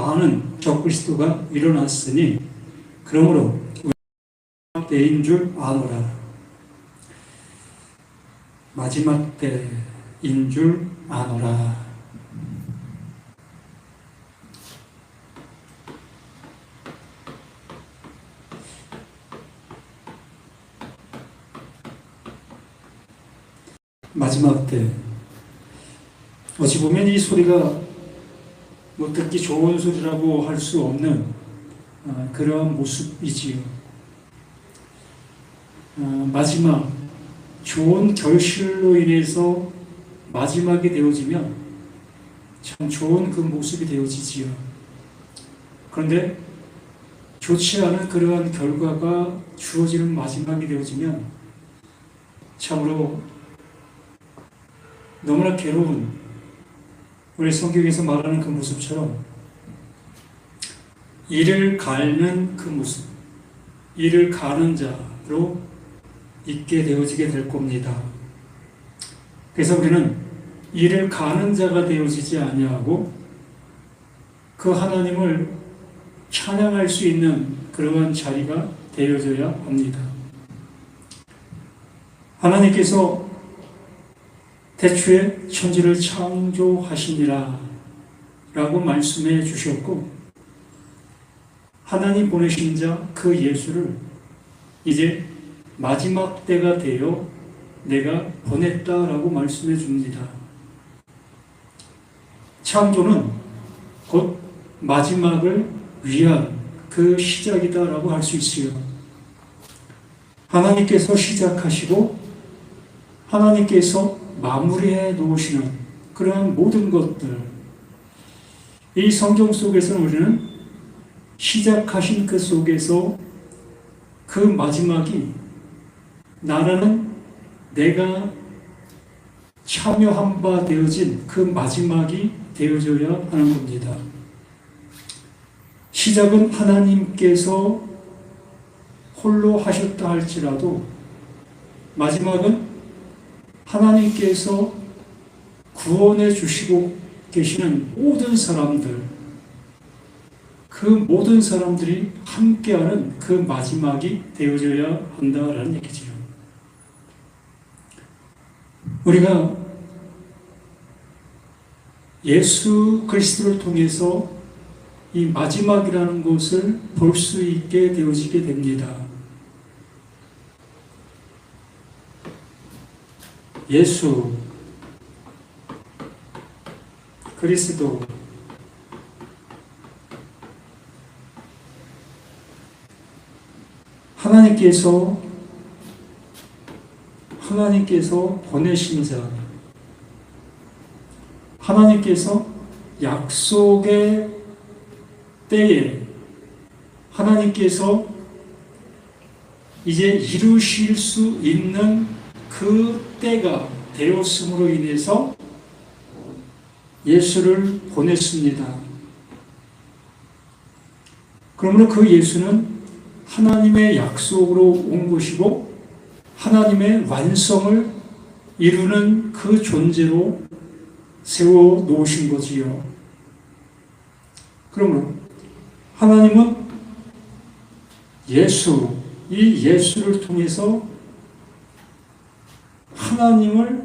많은 적그리스도가 일어났으니 그러므로 마지막 때인 줄 아노라. 마지막 때인 줄 아노라. 마지막 때. 어찌 보면 이 소리가 뭐 듣기 좋은 소리라고 할 수 없는 그러한 모습이지요. 마지막, 좋은 결실로 인해서 마지막이 되어지면 참 좋은 그 모습이 되어지지요. 그런데 좋지 않은 그러한 결과가 주어지는 마지막이 되어지면 참으로 너무나 괴로운, 우리 성경에서 말하는 그 모습처럼 이를 갈는 그 모습, 이를 가는 자로 있게 되어지게 될 겁니다. 그래서 우리는 이를 가는 자가 되어지지 아니하고 그 하나님을 찬양할 수 있는 그러한 자리가 되어져야 합니다. 하나님께서 태초에 천지를 창조하시니라 라고 말씀해 주셨고, 하나님 보내신 자 그 예수를 이제 마지막 때가 되어 내가 보냈다라고 말씀해 줍니다. 창조는 곧 마지막을 위한 그 시작이다라고 할 수 있어요. 하나님께서 시작하시고 하나님께서 마무리해 놓으시는 그러한 모든 것들, 이 성경 속에서는 우리는 시작하신 그 속에서 그 마지막이 나라는 내가 참여한 바 되어진 그 마지막이 되어져야 하는 겁니다. 시작은 하나님께서 홀로 하셨다 할지라도 마지막은 하나님께서 구원해 주시고 계시는 모든 사람들, 그 모든 사람들이 함께하는 그 마지막이 되어져야 한다라는 얘기죠. 우리가 예수 그리스도를 통해서 이 마지막이라는 것을 볼 수 있게 되어지게 됩니다. 예수 그리스도, 하나님께서 보내신 자, 하나님께서 약속의 때에 하나님께서 이제 이루실 수 있는 그 때가 되었음으로 인해서 예수를 보냈습니다. 그러므로 그 예수는 하나님의 약속으로 온 것이고 하나님의 완성을 이루는 그 존재로 세워 놓으신 거지요. 그러므로 하나님은 이 예수를 통해서 하나님을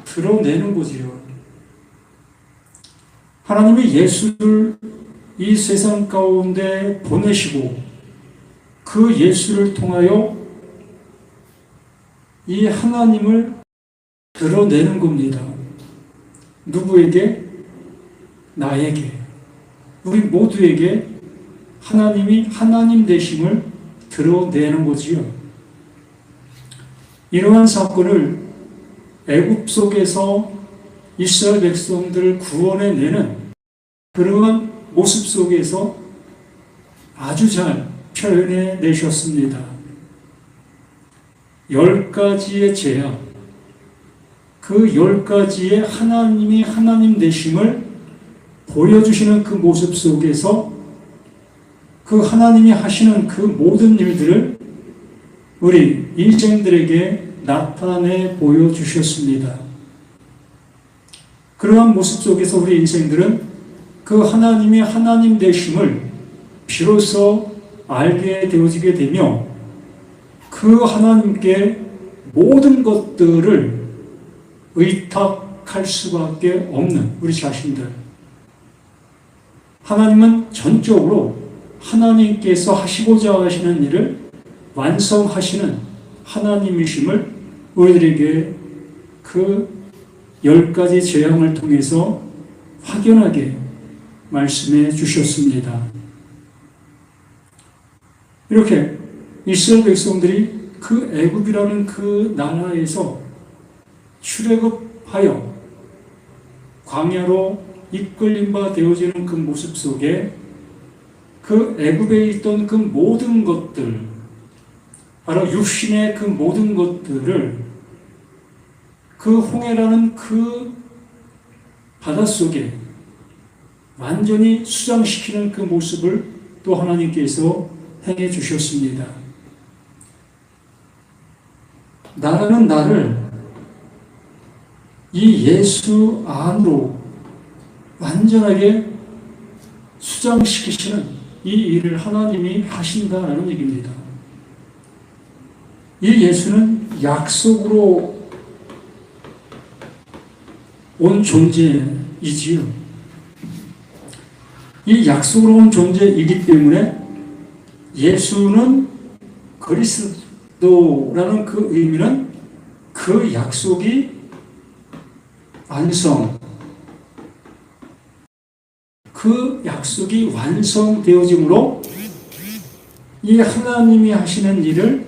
드러내는 거지요. 하나님이 예수를 이 세상 가운데 보내시고 그 예수를 통하여 이 하나님을 드러내는 겁니다. 누구에게? 나에게, 우리 모두에게 하나님이 하나님 되심을 드러내는 거지요. 이러한 사건을 애굽 속에서 이스라엘 백성들을 구원해내는 그러한 모습 속에서 아주 잘 표현해 내셨습니다. 10가지의 재앙, 그 10가지의 하나님이 하나님 되심을 보여주시는 그 모습 속에서 그 하나님이 하시는 그 모든 일들을 우리 인생들에게 나타내 보여주셨습니다. 그러한 모습 속에서 우리 인생들은 그 하나님이 하나님 되심을 비로소 알게 되어지게 되며 그 하나님께 모든 것들을 의탁할 수밖에 없는 우리 자신들. 하나님은 전적으로 하나님께서 하시고자 하시는 일을 완성하시는 하나님이심을 우리들에게 그 10가지 재앙을 통해서 확연하게 말씀해 주셨습니다. 이렇게 이스라엘 백성들이 그 애굽이라는 그 나라에서 출애굽하여 광야로 이끌림 바 되어지는 그 모습 속에 그 애굽에 있던 그 모든 것들, 바로 육신의 그 모든 것들을 그 홍해라는 그 바닷속에 완전히 수장시키는 그 모습을 또 하나님께서 행해 주셨습니다. 나라는 나를 이 예수 안으로 완전하게 수장시키시는 이 일을 하나님이 하신다라는 얘기입니다. 이 예수는 약속으로 온 존재이지요. 이 약속으로 온 존재이기 때문에 예수는 그리스도라는 그 의미는 그 약속이 그 약속이 완성되어짐으로 이 하나님이 하시는 일을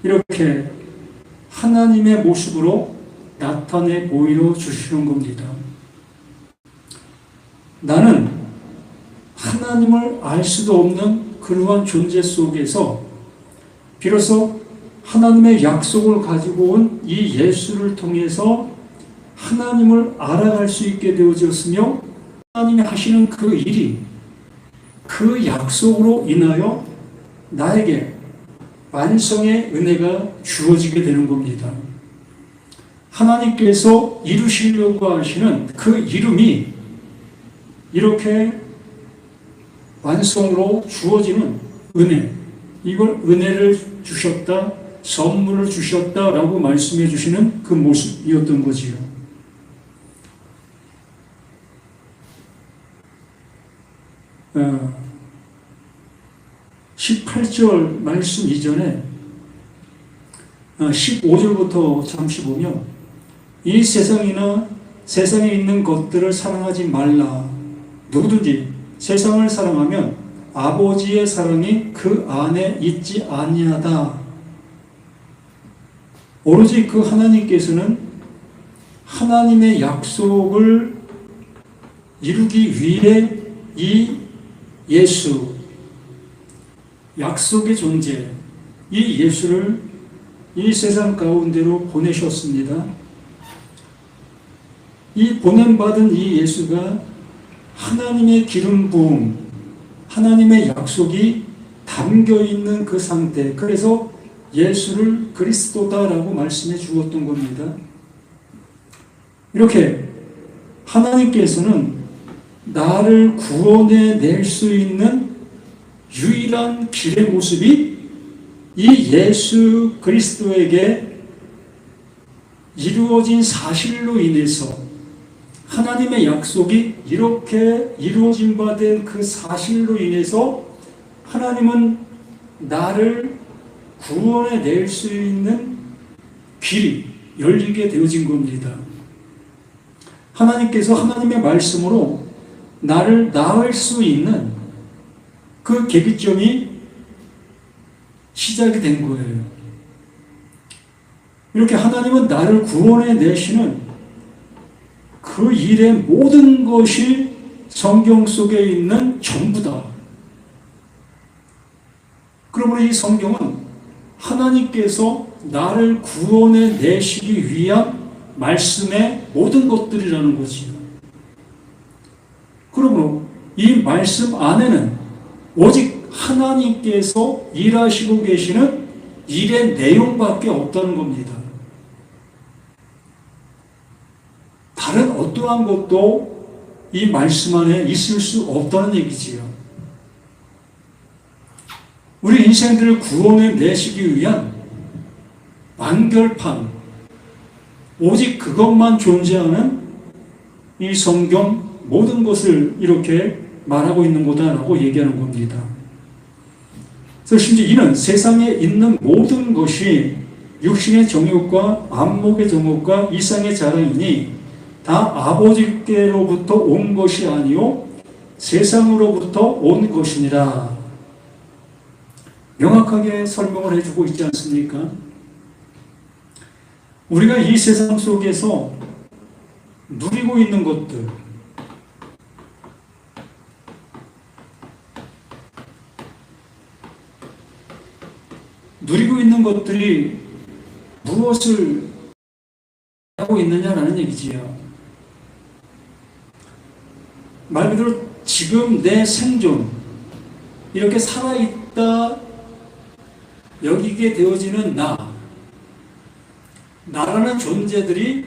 이렇게 하나님의 모습으로 나타내 보이려 주시는 겁니다. 나는 하나님을 알 수도 없는 그러한 존재 속에서 비로소 하나님의 약속을 가지고 온 이 예수를 통해서 하나님을 알아갈 수 있게 되어졌으며 하나님이 하시는 그 일이 그 약속으로 인하여 나에게 완성의 은혜가 주어지게 되는 겁니다. 하나님께서 이루시려고 하시는 그 이름이 이렇게 완성으로 주어지는 은혜, 이걸 은혜를 주셨다, 선물을 주셨다라고 말씀해 주시는 그 모습이었던 거지요. 18절 말씀 이전에 15절부터 잠시 보면 이 세상에 있는 것들을 사랑하지 말라. 누구든지 세상을 사랑하면 아버지의 사랑이 그 안에 있지 아니하다. 오로지 그 하나님께서는 하나님의 약속을 이루기 위해 이 예수, 약속의 존재, 이 예수를 이 세상 가운데로 보내셨습니다. 이 보냄받은 이 예수가 하나님의 기름 부음, 하나님의 약속이 담겨 있는 그 상태, 그래서 예수를 그리스도다라고 말씀해 주었던 겁니다. 이렇게 하나님께서는 나를 구원해 낼 수 있는 유일한 길의 모습이 이 예수 그리스도에게 이루어진 사실로 인해서 하나님의 약속이 이렇게 이루어진 바 된 그 사실로 인해서 하나님은 나를 구원해 낼 수 있는 길이 열리게 되어진 겁니다. 하나님께서 하나님의 말씀으로 나를 낳을 수 있는 그 계기점이 시작이 된 거예요. 이렇게 하나님은 나를 구원해 내시는 그 일의 모든 것이 성경 속에 있는 전부다. 그러므로 이 성경은 하나님께서 나를 구원해 내시기 위한 말씀의 모든 것들이라는 거지요. 그러므로 이 말씀 안에는 오직 하나님께서 일하시고 계시는 일의 내용밖에 없다는 겁니다. 다른 어떠한 것도 이 말씀 안에 있을 수 없다는 얘기지요. 우리 인생들을 구원해 내시기 위한 완결판, 오직 그것만 존재하는 이 성경 모든 것을 이렇게 말하고 있는 거다라고 얘기하는 겁니다. 그래서 심지어 이는 세상에 있는 모든 것이 육신의 정욕과 안목의 정욕과 이상의 자랑이니 다 아버지께로부터 온 것이 아니요 세상으로부터 온 것이니라. 명확하게 설명을 해주고 있지 않습니까? 우리가 이 세상 속에서 누리고 있는 것들, 누리고 있는 것들이 무엇을 하고 있느냐라는 얘기지요. 말 그대로 지금 내 생존, 이렇게 살아있다 여기게 되어지는 나라는 존재들이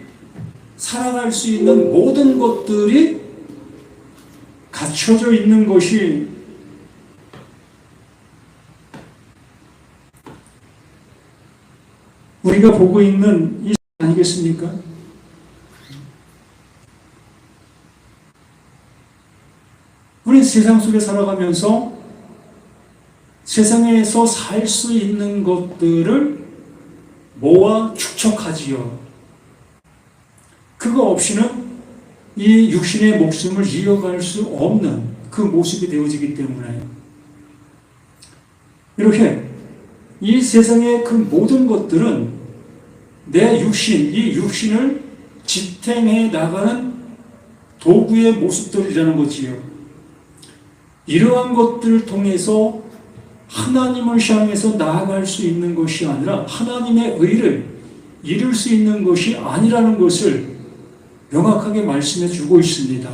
살아갈 수 있는 모든 것들이 갖춰져 있는 것이 우리가 보고 있는 이 아니겠습니까? 우리 세상 속에 살아가면서 세상에서 살 수 있는 것들을 모아 축적하지요. 그거 없이는 이 육신의 목숨을 이어갈 수 없는 그 모습이 되어지기 때문에 이렇게 이 세상의 그 모든 것들은 내 육신, 이 육신을 지탱해 나가는 도구의 모습들이라는 거지요. 이러한 것들을 통해서 하나님을 향해서 나아갈 수 있는 것이 아니라 하나님의 의를 이룰 수 있는 것이 아니라는 것을 명확하게 말씀해 주고 있습니다.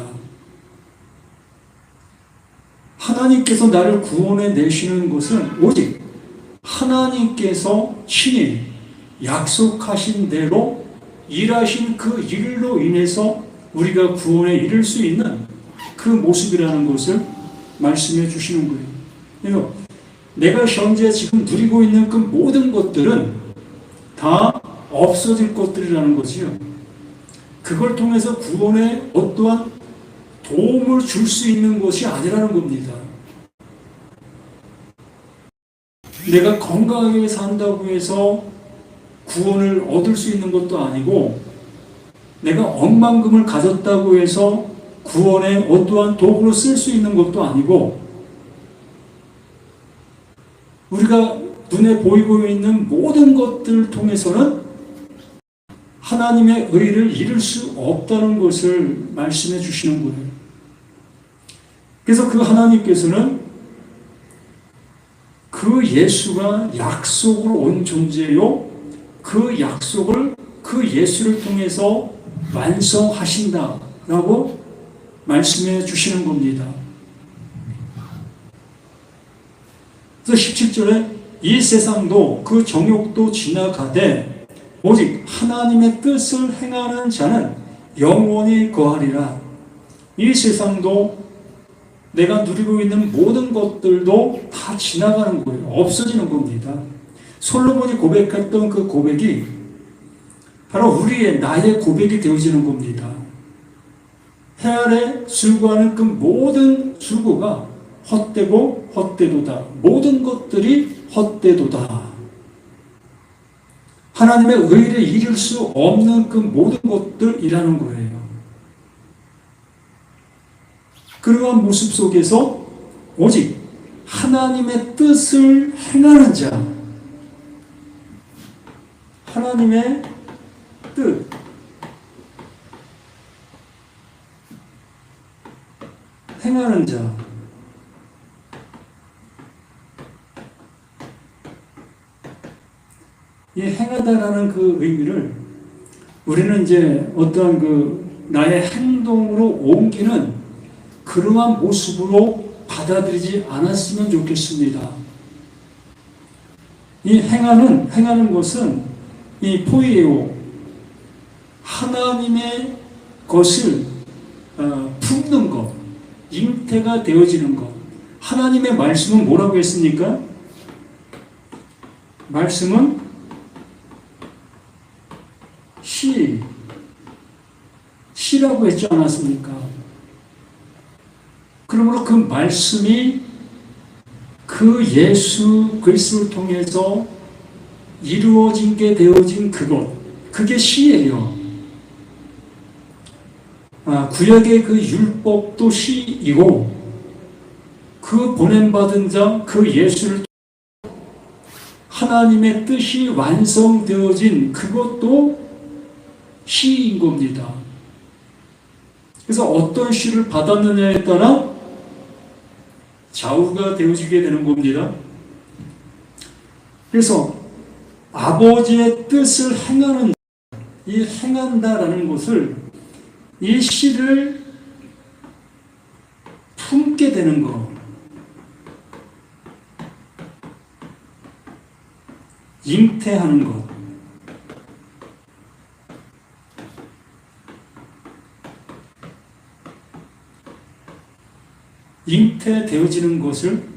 하나님께서 나를 구원해 내시는 것은 오직 하나님께서 친히 약속하신 대로 일하신 그 일로 인해서 우리가 구원에 이를 수 있는 그 모습이라는 것을 말씀해 주시는 거예요. 내가 현재 지금 누리고 있는 그 모든 것들은 다 없어질 것들이라는 거지요. 그걸 통해서 구원에 어떠한 도움을 줄 수 있는 것이 아니라는 겁니다. 내가 건강하게 산다고 해서 구원을 얻을 수 있는 것도 아니고, 내가 억만금을 가졌다고 해서 구원에 어떠한 도구로 쓸 수 있는 것도 아니고, 우리가 눈에 보이고 있는 모든 것들을 통해서는 하나님의 의를 이룰 수 없다는 것을 말씀해 주시는 거예요. 그래서 그 하나님께서는 그 예수가 약속으로 온 존재요, 그 약속을 그 예수를 통해서 완성하신다라고 말씀해 주시는 겁니다. 그래서 17절에 이 세상도 그 정욕도 지나가되 오직 하나님의 뜻을 행하는 자는 영원히 거하리라. 이 세상도 내가 누리고 있는 모든 것들도 다 지나가는 거예요. 없어지는 겁니다. 솔로몬이 고백했던 그 고백이 바로 나의 고백이 되어지는 겁니다. 해 아래 수고하는 그 모든 수고가 헛되고 헛되도다. 모든 것들이 헛되도다. 하나님의 의를 이룰 수 없는 그 모든 것들이라는 거예요. 그러한 모습 속에서 오직 하나님의 뜻을 행하는 자, 하나님의 뜻, 행하는 자, 이 행하다라는 그 의미를 우리는 이제 어떠한 나의 행동으로 옮기는 그러한 모습으로 받아들이지 않았으면 좋겠습니다. 이 행하는 것은 이 포이에오, 하나님의 것을 품는 것, 잉태가 되어지는 것. 하나님의 말씀은 뭐라고 했습니까? 말씀은 씨라고 했지 않았습니까? 그러므로 그 말씀이 그 예수 그리스도를 통해서 이루어진 게 되어진 그것, 그게 씨예요. 구약의 그 율법도 씨이고, 그 보냄받은 자, 그 예수를 하나님의 뜻이 완성되어진 그것도 씨인 겁니다. 그래서 어떤 씨를 받았느냐에 따라 좌우가 되어지게 되는 겁니다. 그래서 아버지의 뜻을 행하는, 이 행한다라는 것을, 이 씨를 품게 되는 것, 잉태하는 것, 잉태되어지는 것을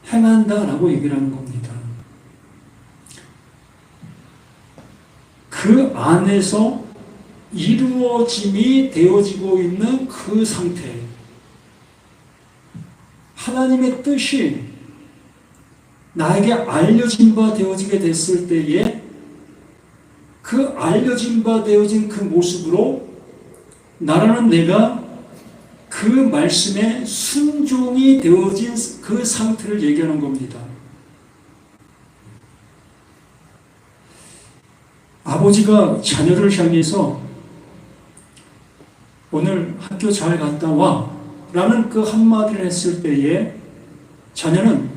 행한다라고 얘기를 하는 겁니다. 그 안에서 이루어짐이 되어지고 있는 그 상태, 하나님의 뜻이 나에게 알려진 바 되어지게 됐을 때에 그 알려진 바 되어진 그 모습으로 나라는 내가 그 말씀에 순종이 되어진 그 상태를 얘기하는 겁니다. 아버지가 자녀를 향해서 오늘 학교 잘 갔다 와 라는 그 한마디를 했을 때에 자녀는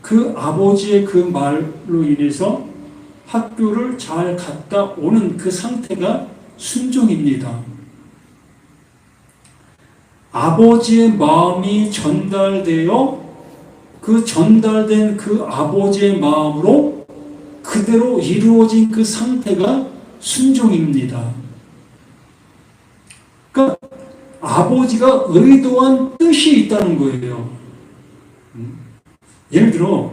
그 아버지의 그 말로 인해서 학교를 잘 갔다 오는 그 상태가 순종입니다. 아버지의 마음이 전달되어 그 전달된 그 아버지의 마음으로 그대로 이루어진 그 상태가 순종입니다. 그러니까 아버지가 의도한 뜻이 있다는 거예요. 예를 들어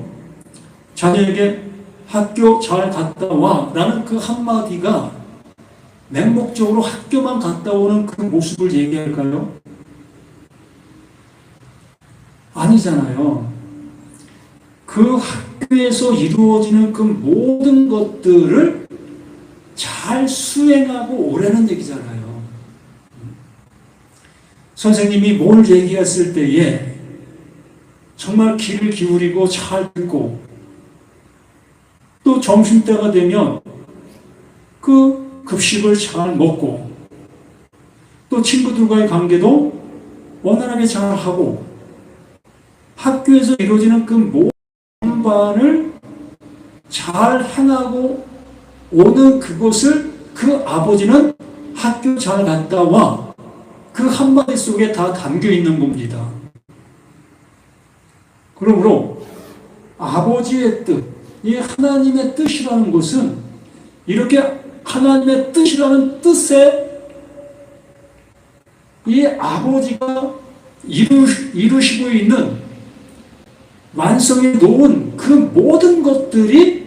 자녀에게 학교 잘 갔다 와 라는 그 한마디가 맹목적으로 학교만 갔다 오는 그 모습을 얘기할까요? 아니잖아요. 그 학교에서 이루어지는 그 모든 것들을 잘 수행하고 오라는 얘기잖아요. 선생님이 뭘 얘기했을 때에 정말 귀를 기울이고 잘 듣고, 또 점심때가 되면 그 급식을 잘 먹고, 또 친구들과의 관계도 원활하게 잘 하고, 학교에서 이루어지는 그 모든 바를 잘 행하고 오는 그것을 그 아버지는 학교 잘 갔다 와, 그 한마디 속에 다 담겨 있는 겁니다. 그러므로 아버지의 뜻, 이 하나님의 뜻이라는 것은 이렇게 하나님의 뜻이라는 뜻에 이 아버지가 이루시고 있는 완성해 놓은 그 모든 것들이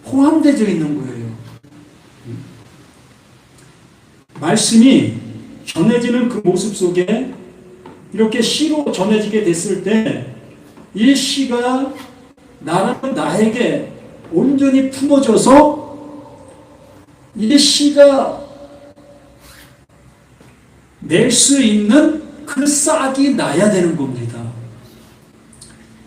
포함되어 있는 거예요. 말씀이 전해지는 그 모습 속에 이렇게 시로 전해지게 됐을 때 이 시가 나에게 온전히 품어져서 이 시가 낼 수 있는 그 싹이 나야 되는 겁니다.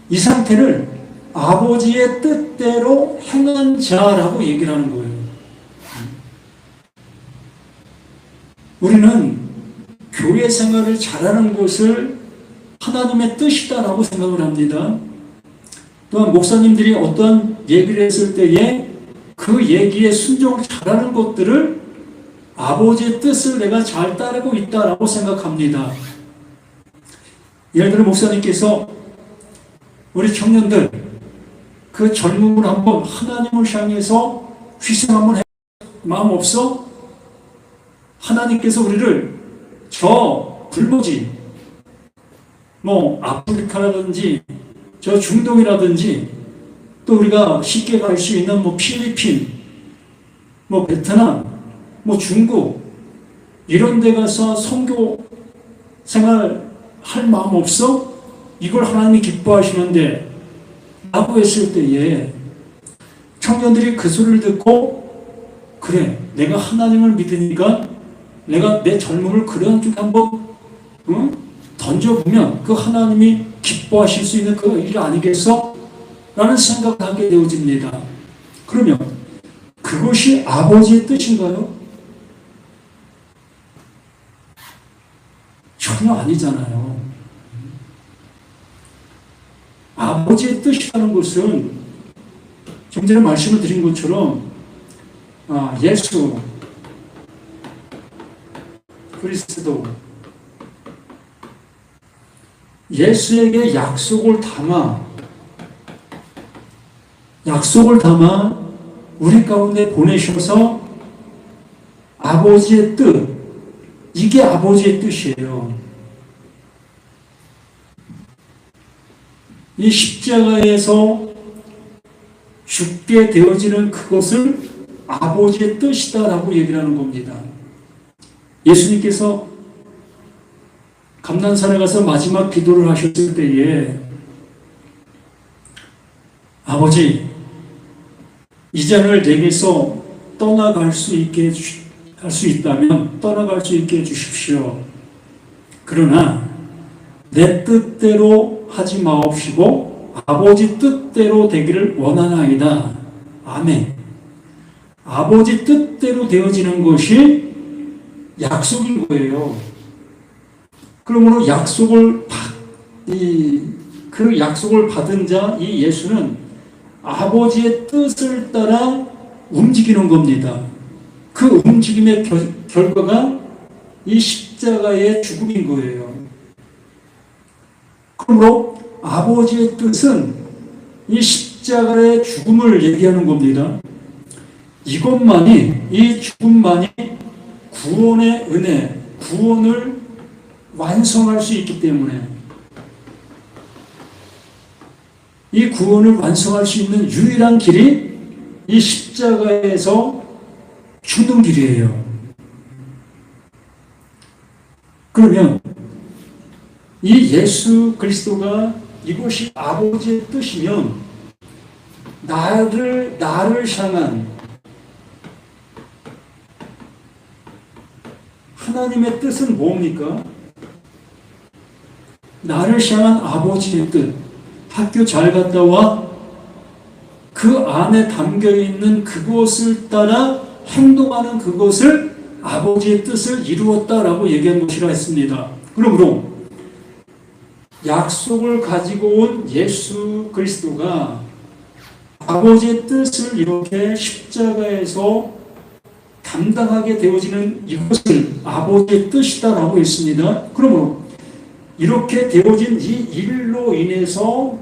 이 상태를 아버지의 뜻대로 행한 자라고 얘기를 하는 거예요. 우리는 교회 생활을 잘하는 것을 하나님의 뜻이다라고 생각을 합니다. 또한 목사님들이 어떤 얘기를 했을 때에 그 얘기에 순종을 잘하는 것들을 아버지의 뜻을 내가 잘 따르고 있다라고 생각합니다. 예를 들어 목사님께서 우리 청년들 그 젊음을 한번 하나님을 향해서 희생 한번 해 마음 없어? 하나님께서 우리를 저 불모지, 뭐 아프리카라든지 저 중동이라든지 또 우리가 쉽게 갈 수 있는 뭐 필리핀, 뭐 베트남, 뭐 중국 이런 데 가서 선교 생활 할 마음 없어? 이걸 하나님이 기뻐하시는데 라고 했을 때에 청년들이 그 소리를 듣고 그래 내가 하나님을 믿으니까 내가 내 젊음을 그런 쪽에 한번 던져보면 그 하나님이 기뻐하실 수 있는 그 일 아니겠어? 라는 생각을 하게 되어집니다. 그러면 그것이 아버지의 뜻인가요? 전혀 아니잖아요. 아버지의 뜻이라는 것은 좀 전에 말씀을 드린 것처럼 예수 그리스도 예수에게 약속을 담아 우리 가운데 보내셔서 아버지의 뜻, 이게 아버지의 뜻이에요. 이 십자가에서 죽게 되어지는 그것을 아버지의 뜻이다라고 얘기를 하는 겁니다. 예수님께서 감난산에 가서 마지막 기도를 하셨을 때에 아버지, 이 잔을 내게서 떠나갈 수 있게 할 수 있다면 떠나갈 수 있게 해주십시오. 그러나 내 뜻대로 하지 마옵시고 아버지 뜻대로 되기를 원하나이다. 아멘. 아버지 뜻대로 되어지는 것이 약속인 거예요. 그러므로 그 약속을 받은 자, 이 예수는 아버지의 뜻을 따라 움직이는 겁니다. 그 움직임의 결과가 이 십자가의 죽음인 거예요. 그러므로 아버지의 뜻은 이 십자가의 죽음을 얘기하는 겁니다. 이 죽음만이 구원의 은혜, 구원을 완성할 수 있기 때문에 이 구원을 완성할 수 있는 유일한 길이 이 십자가에서 죽는 길이에요. 그러면 이 예수 그리스도가 이것이 아버지의 뜻이면 나를 향한 하나님의 뜻은 뭡니까? 나를 향한 아버지의 뜻. 학교 잘 갔다 와. 그 안에 담겨있는 그것을 따라 행동하는 그것을 아버지의 뜻을 이루었다라고 얘기한 것이라 했습니다. 그러므로 약속을 가지고 온 예수 그리스도가 아버지의 뜻을 이렇게 십자가에서 감당하게 되어지는 이것을 아버지의 뜻이다라고 했습니다. 그러므로 이렇게 되어진 이 일로 인해서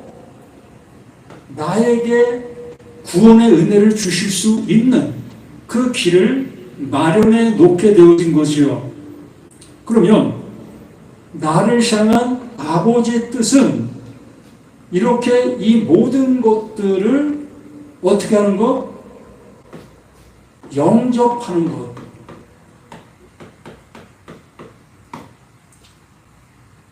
나에게 구원의 은혜를 주실 수 있는 그 길을 마련해 놓게 되어진 것이요. 그러면 나를 향한 아버지의 뜻은 이렇게 이 모든 것들을 어떻게 하는 것? 영접하는 것.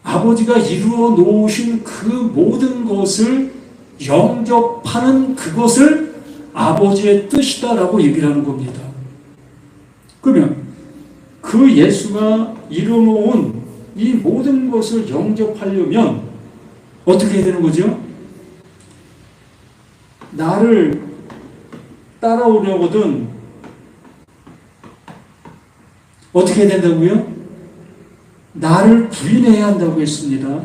아버지가 이루어 놓으신 그 모든 것을 영접하는 그것을 아버지의 뜻이다라고 얘기를 하는 겁니다. 그러면 그 예수가 이루어 놓은 이 모든 것을 영접하려면 어떻게 해야 되는 거죠? 나를 따라오려거든 어떻게 해야 된다고요? 나를 부인해야 한다고 했습니다.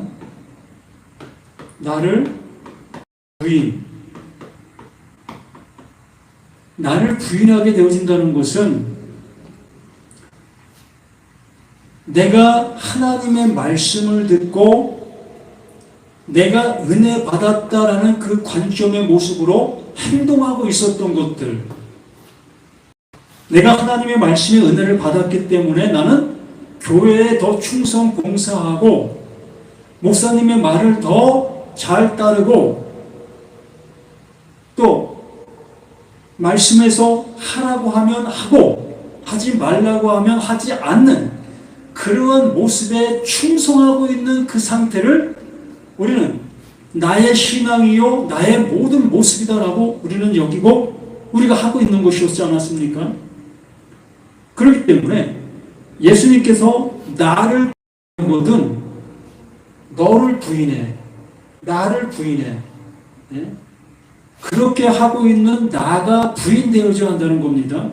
나를 부인하게 되어진다는 것은 내가 하나님의 말씀을 듣고 내가 은혜 받았다라는 그 관점의 모습으로 행동하고 있었던 것들, 내가 하나님의 말씀의 은혜를 받았기 때문에 나는 교회에 더 충성 봉사하고 목사님의 말을 더 잘 따르고 또 말씀에서 하라고 하면 하고 하지 말라고 하면 하지 않는 그러한 모습에 충성하고 있는 그 상태를 우리는 나의 신앙이요 나의 모든 모습이다라고 우리는 여기고 우리가 하고 있는 것이었지 않았습니까? 그렇기 때문에 예수님께서 나를 뭐든 너를 부인해 나를 부인해 네? 그렇게 하고 있는 나가 부인되어져야 한다는 겁니다.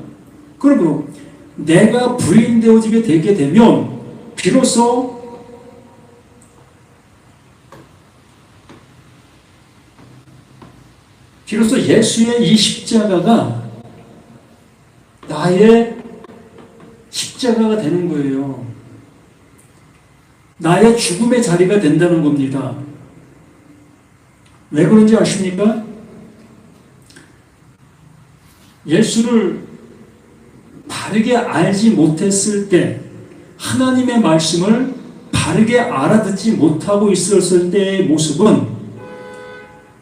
그러므로 내가 부인되어지게 되게 되면 비로소 예수의 이 십자가가 나의 십자가가 되는 거예요. 나의 죽음의 자리가 된다는 겁니다. 왜 그런지 아십니까? 예수를 바르게 알지 못했을 때, 하나님의 말씀을 바르게 알아듣지 못하고 있었을 때의 모습은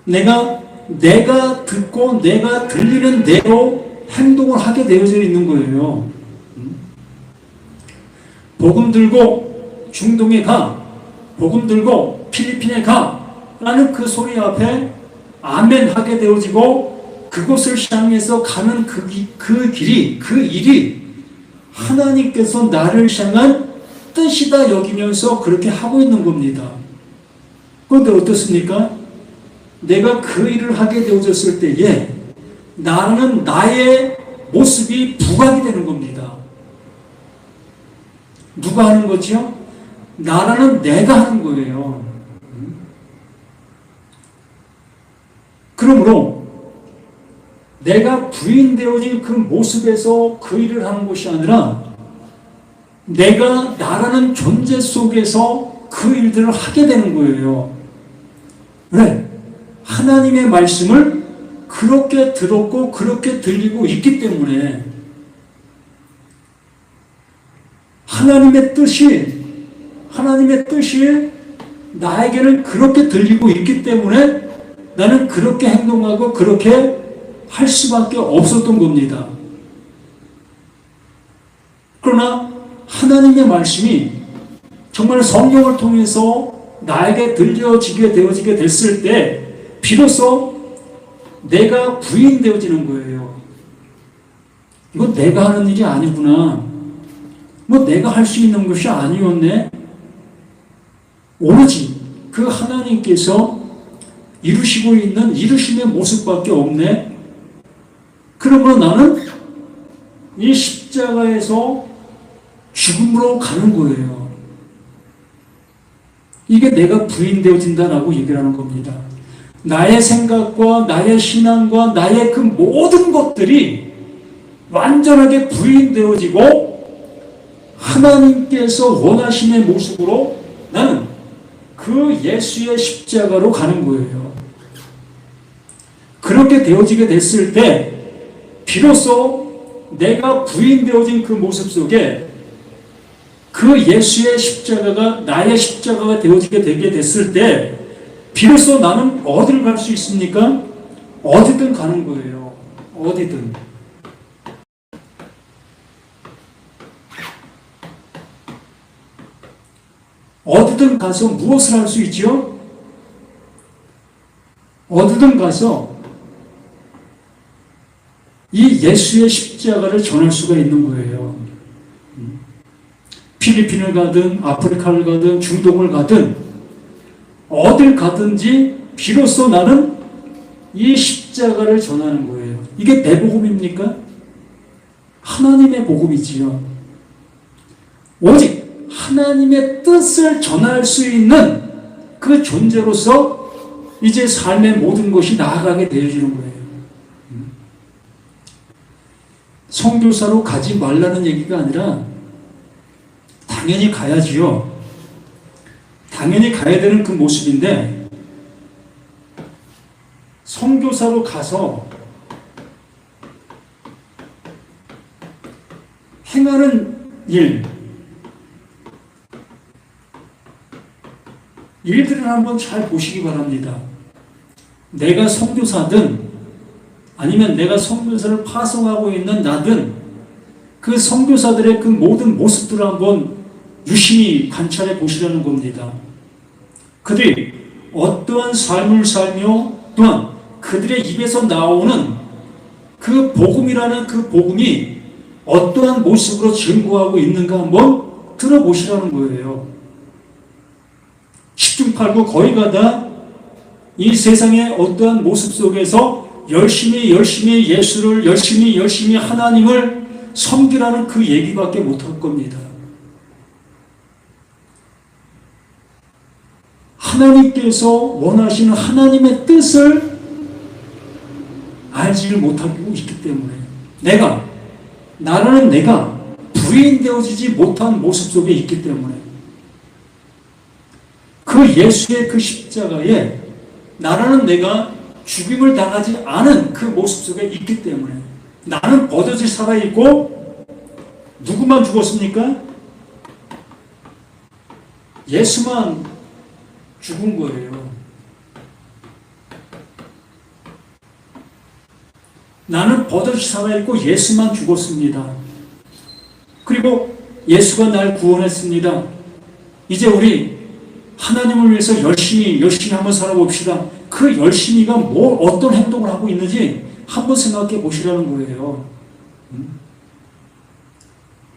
내가 듣고 내가 들리는 대로 행동을 하게 되어져 있는 거예요. 복음 들고 중동에 가, 복음 들고 필리핀에 가 라는 그 소리 앞에 아멘 하게 되어지고 그곳을 향해서 가는 그 길이, 그 일이 하나님께서 나를 향한 뜻이다 여기면서 그렇게 하고 있는 겁니다. 그런데 어떻습니까? 내가 그 일을 하게 되어졌을 때에 나는 나의 모습이 부각이 되는 겁니다. 누가 하는 거죠? 나라는 내가 하는 거예요. 그러므로 내가 부인되어진 그 모습에서 그 일을 하는 것이 아니라 내가 나라는 존재 속에서 그 일들을 하게 되는 거예요. 왜? 하나님의 말씀을 그렇게 들었고 그렇게 들리고 있기 때문에 하나님의 뜻이 나에게는 그렇게 들리고 있기 때문에 나는 그렇게 행동하고 그렇게 할 수밖에 없었던 겁니다. 그러나 하나님의 말씀이 정말 성경을 통해서 나에게 들려지게 되어지게 됐을 때 비로소 내가 부인되어지는 거예요. 이거 내가 하는 일이 아니구나. 뭐 내가 할 수 있는 것이 아니었네. 오로지 그 하나님께서 이루시고 있는 이루심의 모습밖에 없네. 그러면 나는 이 십자가에서 죽음으로 가는 거예요. 이게 내가 부인되어진다라고 얘기를 하는 겁니다. 나의 생각과 나의 신앙과 나의 그 모든 것들이 완전하게 부인되어지고 하나님께서 원하시는 모습으로 나는 그 예수의 십자가로 가는 거예요. 그렇게 되어지게 됐을 때 비로소 내가 부인되어진 그 모습 속에 그 예수의 십자가가 나의 십자가가 되어지게 되게 됐을 때 비로소 나는 어디를 갈 수 있습니까? 어디든 가는 거예요. 어디든. 어디든 가서 무엇을 할 수 있죠? 어디든 가서 이 예수의 십자가를 전할 수가 있는 거예요. 필리핀을 가든 아프리카를 가든 중동을 가든 어딜 가든지 비로소 나는 이 십자가를 전하는 거예요. 이게 내 복음입니까? 하나님의 복음이지요. 오직 하나님의 뜻을 전할 수 있는 그 존재로서 이제 삶의 모든 것이 나아가게 되어지는 거예요. 선교사로 가지 말라는 얘기가 아니라 당연히 가야지요. 당연히 가야 되는 그 모습인데 선교사로 가서 행하는 일, 일들을 한번 잘 보시기 바랍니다. 내가 선교사든 아니면 내가 선교사를 파송하고 있는 나든 그 선교사들의 그 모든 모습들을 한번 유심히 관찰해 보시라는 겁니다. 그들이 어떠한 삶을 살며 또한 그들의 입에서 나오는 그 복음이라는 그 복음이 어떠한 모습으로 증거하고 있는가 한번 들어보시라는 거예요. 10중 8구 거의가 다 이 세상의 어떠한 모습 속에서 열심히 예수를 열심히 하나님을 섬기라는 그 얘기밖에 못할 겁니다. 하나님께서 원하시는 하나님의 뜻을 알지를 못하고 있기 때문에 나라는 내가 부인되어지지 못한 모습 속에 있기 때문에 그 예수의 그 십자가에 나라는 내가 죽임을 당하지 않은 그 모습 속에 있기 때문에 나는 버젓이 살아있고 누구만 죽었습니까? 예수만 죽은 거예요. 나는 버젓이 살아있고 예수만 죽었습니다. 그리고 예수가 날 구원했습니다. 이제 우리 하나님을 위해서 열심히 한번 살아봅시다. 그 열심히가 어떤 행동을 하고 있는지 한번 생각해 보시라는 거예요.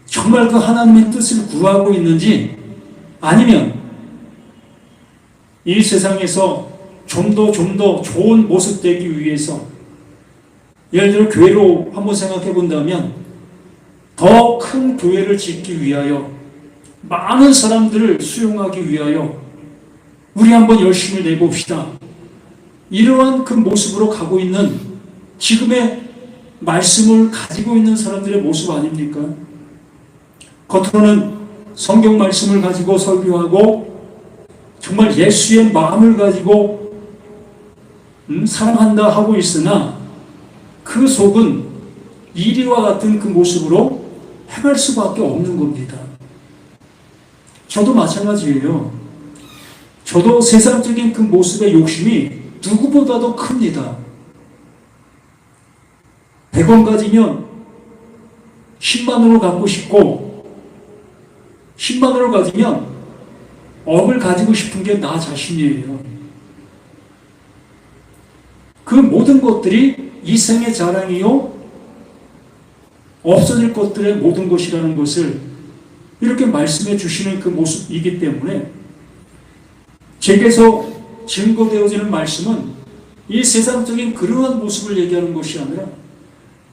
정말 그 하나님의 뜻을 구하고 있는지 아니면 이 세상에서 좀 더 좋은 모습 되기 위해서 예를 들어 교회로 한번 생각해 본다면 더 큰 교회를 짓기 위하여 많은 사람들을 수용하기 위하여 우리 한번 열심히 내봅시다. 이러한 그 모습으로 가고 있는 지금의 말씀을 가지고 있는 사람들의 모습 아닙니까? 겉으로는 성경 말씀을 가지고 설교하고 정말 예수의 마음을 가지고 사랑한다 하고 있으나 그 속은 이리와 같은 그 모습으로 행할 수밖에 없는 겁니다. 저도 마찬가지예요. 저도 세상적인 그 모습의 욕심이 누구보다도 큽니다. 100원 가지면 10만원을 갖고 싶고 10만원을 가지면 억을 가지고 싶은 게 나 자신이에요. 그 모든 것들이 이 생의 자랑이요 없어질 것들의 모든 것이라는 것을 이렇게 말씀해 주시는 그 모습이기 때문에 제게서 증거되어지는 말씀은 이 세상적인 그러한 모습을 얘기하는 것이 아니라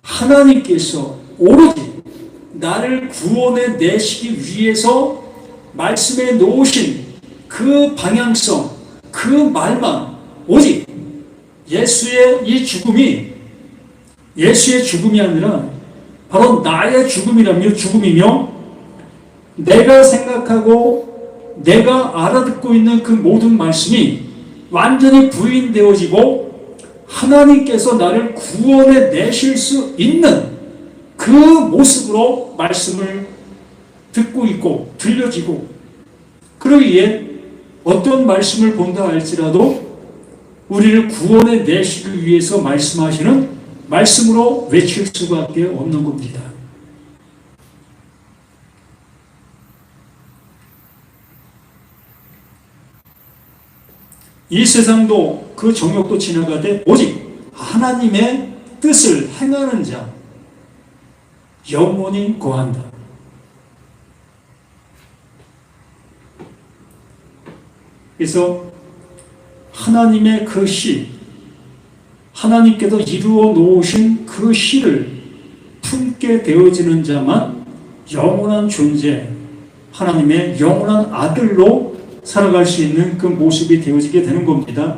하나님께서 오로지 나를 구원해 내시기 위해서 말씀해 놓으신 그 방향성, 그 말만 오직 예수의 이 죽음이 예수의 죽음이 아니라 바로 나의 죽음이며 내가 생각하고 내가 알아듣고 있는 그 모든 말씀이 완전히 부인되어지고 하나님께서 나를 구원해 내실 수 있는 그 모습으로 말씀을 듣고 있고 들려지고 그러기에 어떤 말씀을 본다 할지라도 우리를 구원해 내시기 위해서 말씀하시는 말씀으로 외칠 수밖에 없는 겁니다. 이 세상도 그 정욕도 지나가되 오직 하나님의 뜻을 행하는 자 영원히 거한다. 그래서 하나님의 그 시, 하나님께서 이루어 놓으신 그 시를 품게 되어지는 자만 영원한 존재, 하나님의 영원한 아들로 살아갈 수 있는 그 모습이 되어지게 되는 겁니다.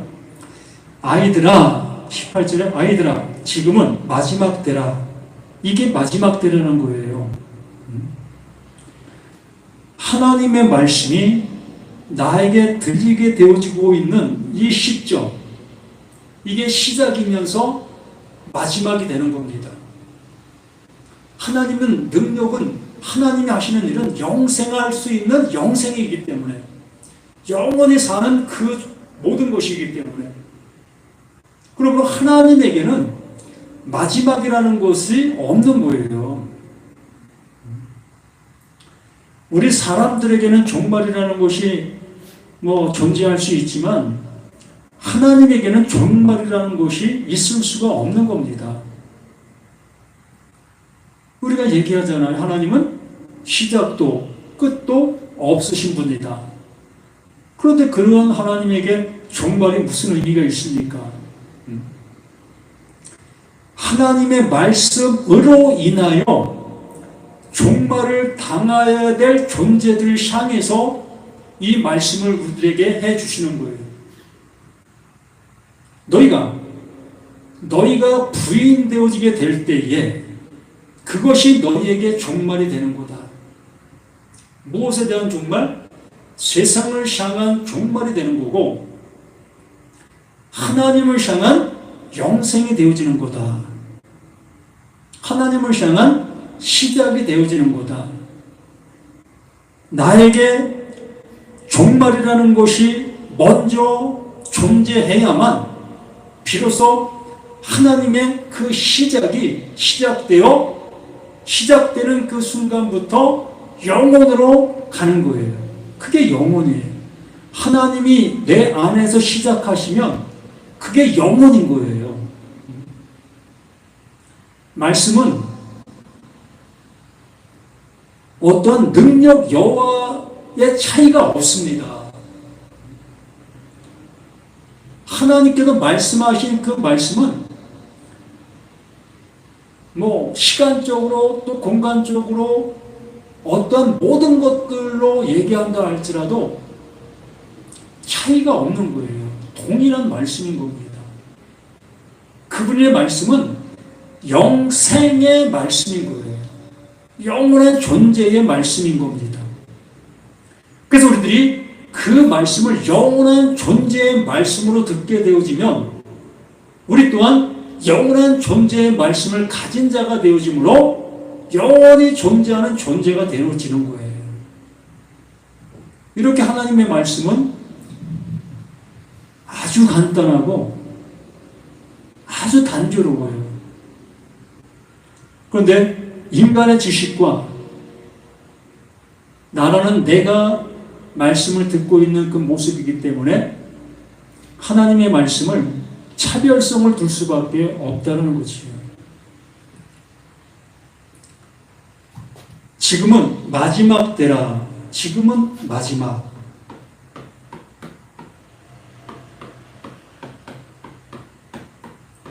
아이들아, 18절에 아이들아, 지금은 마지막 때라. 이게 마지막 때라는 거예요. 하나님의 말씀이 나에게 들리게 되어지고 있는 이 시점, 이게 시작이면서 마지막이 되는 겁니다. 하나님은 능력은 하나님이 하시는 일은 영생할 수 있는 영생이기 때문에 영원히 사는 그 모든 것이기 때문에. 그러므로 하나님에게는 마지막이라는 것이 없는 거예요. 우리 사람들에게는 종말이라는 것이 존재할 수 있지만 하나님에게는 종말이라는 것이 있을 수가 없는 겁니다. 우리가 얘기하잖아요. 하나님은 시작도 끝도 없으신 분이다. 그런데 그런 하나님에게 종말이 무슨 의미가 있습니까? 하나님의 말씀으로 인하여 종말을 당해야 될 존재들을 향해서 이 말씀을 우리에게 해주시는 거예요. 너희가 부인되어지게 될 때에 그것이 너희에게 종말이 되는 거다. 무엇에 대한 종말? 세상을 향한 종말이 되는 거고 하나님을 향한 영생이 되어지는 거다. 하나님을 향한 시작이 되어지는 거다. 나에게 종말이라는 것이 먼저 존재해야만 비로소 하나님의 그 시작이 시작되는 그 순간부터 영원으로 가는 거예요. 그게 영원이에요. 하나님이 내 안에서 시작하시면 그게 영원인 거예요. 말씀은 어떤 능력 여하의 차이가 없습니다. 하나님께서 말씀하신 그 말씀은 시간적으로 또 공간적으로 어떤 모든 것들로 얘기한다 할지라도 차이가 없는 거예요. 동일한 말씀인 겁니다. 그분의 말씀은 영생의 말씀인 거예요. 영원한 존재의 말씀인 겁니다. 그래서 우리들이 그 말씀을 영원한 존재의 말씀으로 듣게 되어지면 우리 또한 영원한 존재의 말씀을 가진 자가 되어지므로 영원히 존재하는 존재가 되어지는 거예요. 이렇게 하나님의 말씀은 아주 간단하고 아주 단조로워요. 그런데 인간의 지식과 나라는 내가 말씀을 듣고 있는 그 모습이기 때문에 하나님의 말씀을 차별성을 둘 수밖에 없다는 거지요. 지금은 마지막 때라. 지금은 마지막.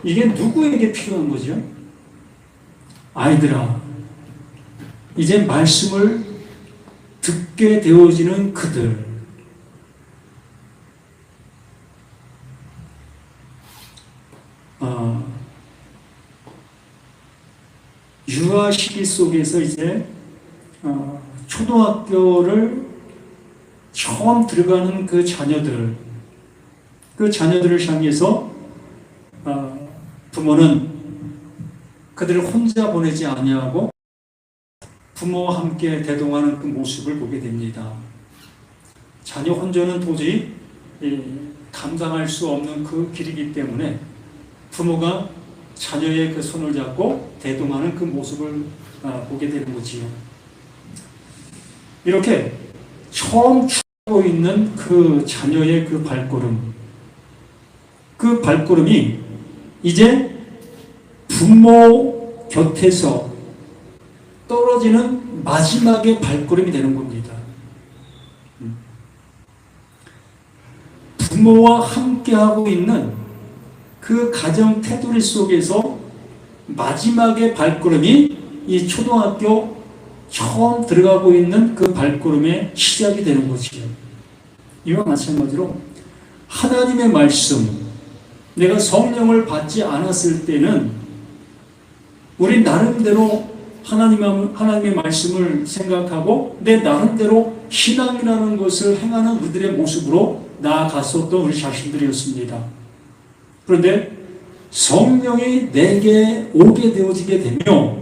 이게 누구에게 필요한 거죠? 아이들아, 이제 말씀을 듣게 되어지는 그들. 유아 시기 속에서 이제 초등학교를 처음 들어가는 그 자녀들을 향해서 부모는 그들을 혼자 보내지 아니하고 부모와 함께 대동하는 그 모습을 보게 됩니다. 자녀 혼자는 도저히 감당할 수 없는 그 길이기 때문에 부모가 자녀의 그 손을 잡고 대동하는 그 모습을 보게 되는 거지요. 이렇게 처음 추고 있는 그 자녀의 그 발걸음이 이제 부모 곁에서 떨어지는 마지막의 발걸음이 되는 겁니다. 부모와 함께하고 있는 그 가정 테두리 속에서 마지막의 발걸음이 이 초등학교 처음 들어가고 있는 그 발걸음의 시작이 되는 거지요. 이와 마찬가지로 하나님의 말씀, 내가 성령을 받지 않았을 때는 우리 나름대로 하나님의 말씀을 생각하고 내 나름대로 신앙이라는 것을 행하는 우리들의 모습으로 나아갔었던 우리 자신들이었습니다. 그런데 성령이 내게 오게 되어지게 되며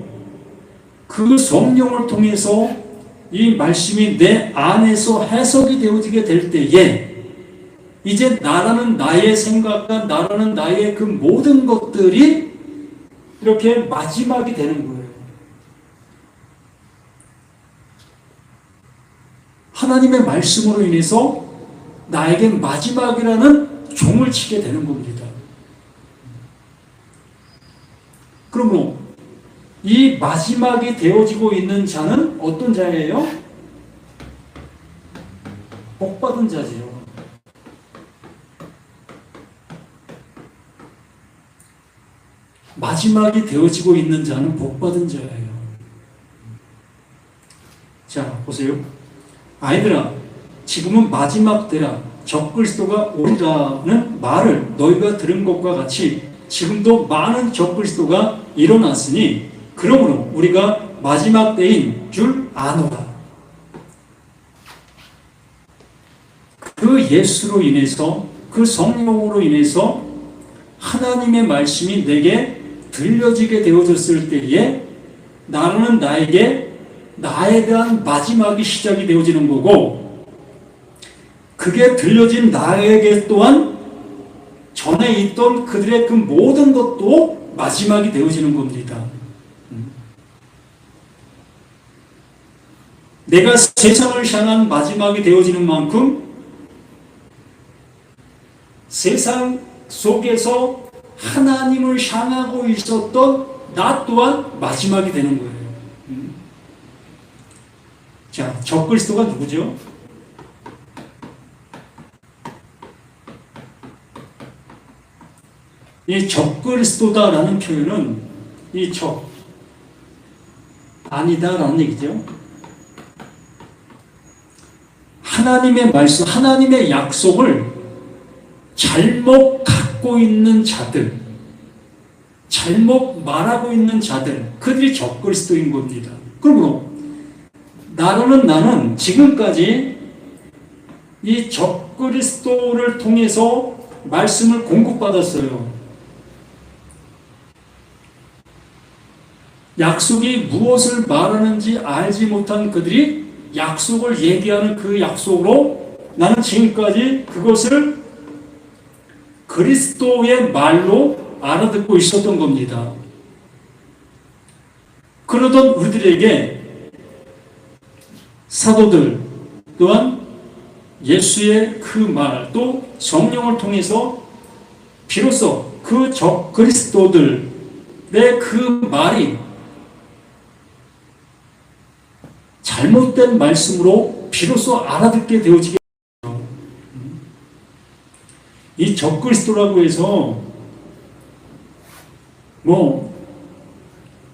그 성령을 통해서 이 말씀이 내 안에서 해석이 되어지게 될 때에 이제 나라는 나의 생각과 나라는 나의 그 모든 것들이 이렇게 마지막이 되는 거예요. 하나님의 말씀으로 인해서 나에게 마지막이라는 종을 치게 되는 겁니다. 그러므로 이 마지막이 되어지고 있는 자는 어떤 자예요? 복받은 자지요. 마지막이 되어지고 있는 자는 복받은 자예요. 자, 보세요. 아이들아, 지금은 마지막 때라 적그리스도가 오리라는 말을 너희가 들은 것과 같이 지금도 많은 적그리스도가 일어났으니 그러므로 우리가 마지막 때인 줄 아노라. 그 예수로 인해서, 그 성령으로 인해서 하나님의 말씀이 내게 들려지게 되어졌을 때에 나는 나에게 나에 대한 마지막이 시작이 되어지는 거고, 그게 들려진 나에게 또한 전에 있던 그들의 그 모든 것도 마지막이 되어지는 겁니다. 내가 세상을 향한 마지막이 되어지는 만큼 세상 속에서 하나님을 향하고 있었던 나 또한 마지막이 되는 거예요. 자, 적그리스도가 누구죠? 이 적그리스도다라는 표현은 이 적, 아니다라는 얘기죠. 하나님의 말씀, 하나님의 약속을 잘못 갖고 있는 자들, 잘못 말하고 있는 자들, 그들이 적그리스도인 겁니다. 그러므로 나는 지금까지 이 적그리스도를 통해서 말씀을 공급받았어요. 약속이 무엇을 말하는지 알지 못한 그들이 약속을 얘기하는 그 약속으로 나는 지금까지 그것을 그리스도의 말로 알아듣고 있었던 겁니다. 그러던 우리들에게 사도들 또한 예수의 그 말, 또 성령을 통해서 비로소 그 적그리스도들의 그 말이 잘못된 말씀으로 비로소 알아듣게 되어지게 됩니다. 이 적그리스도라고 해서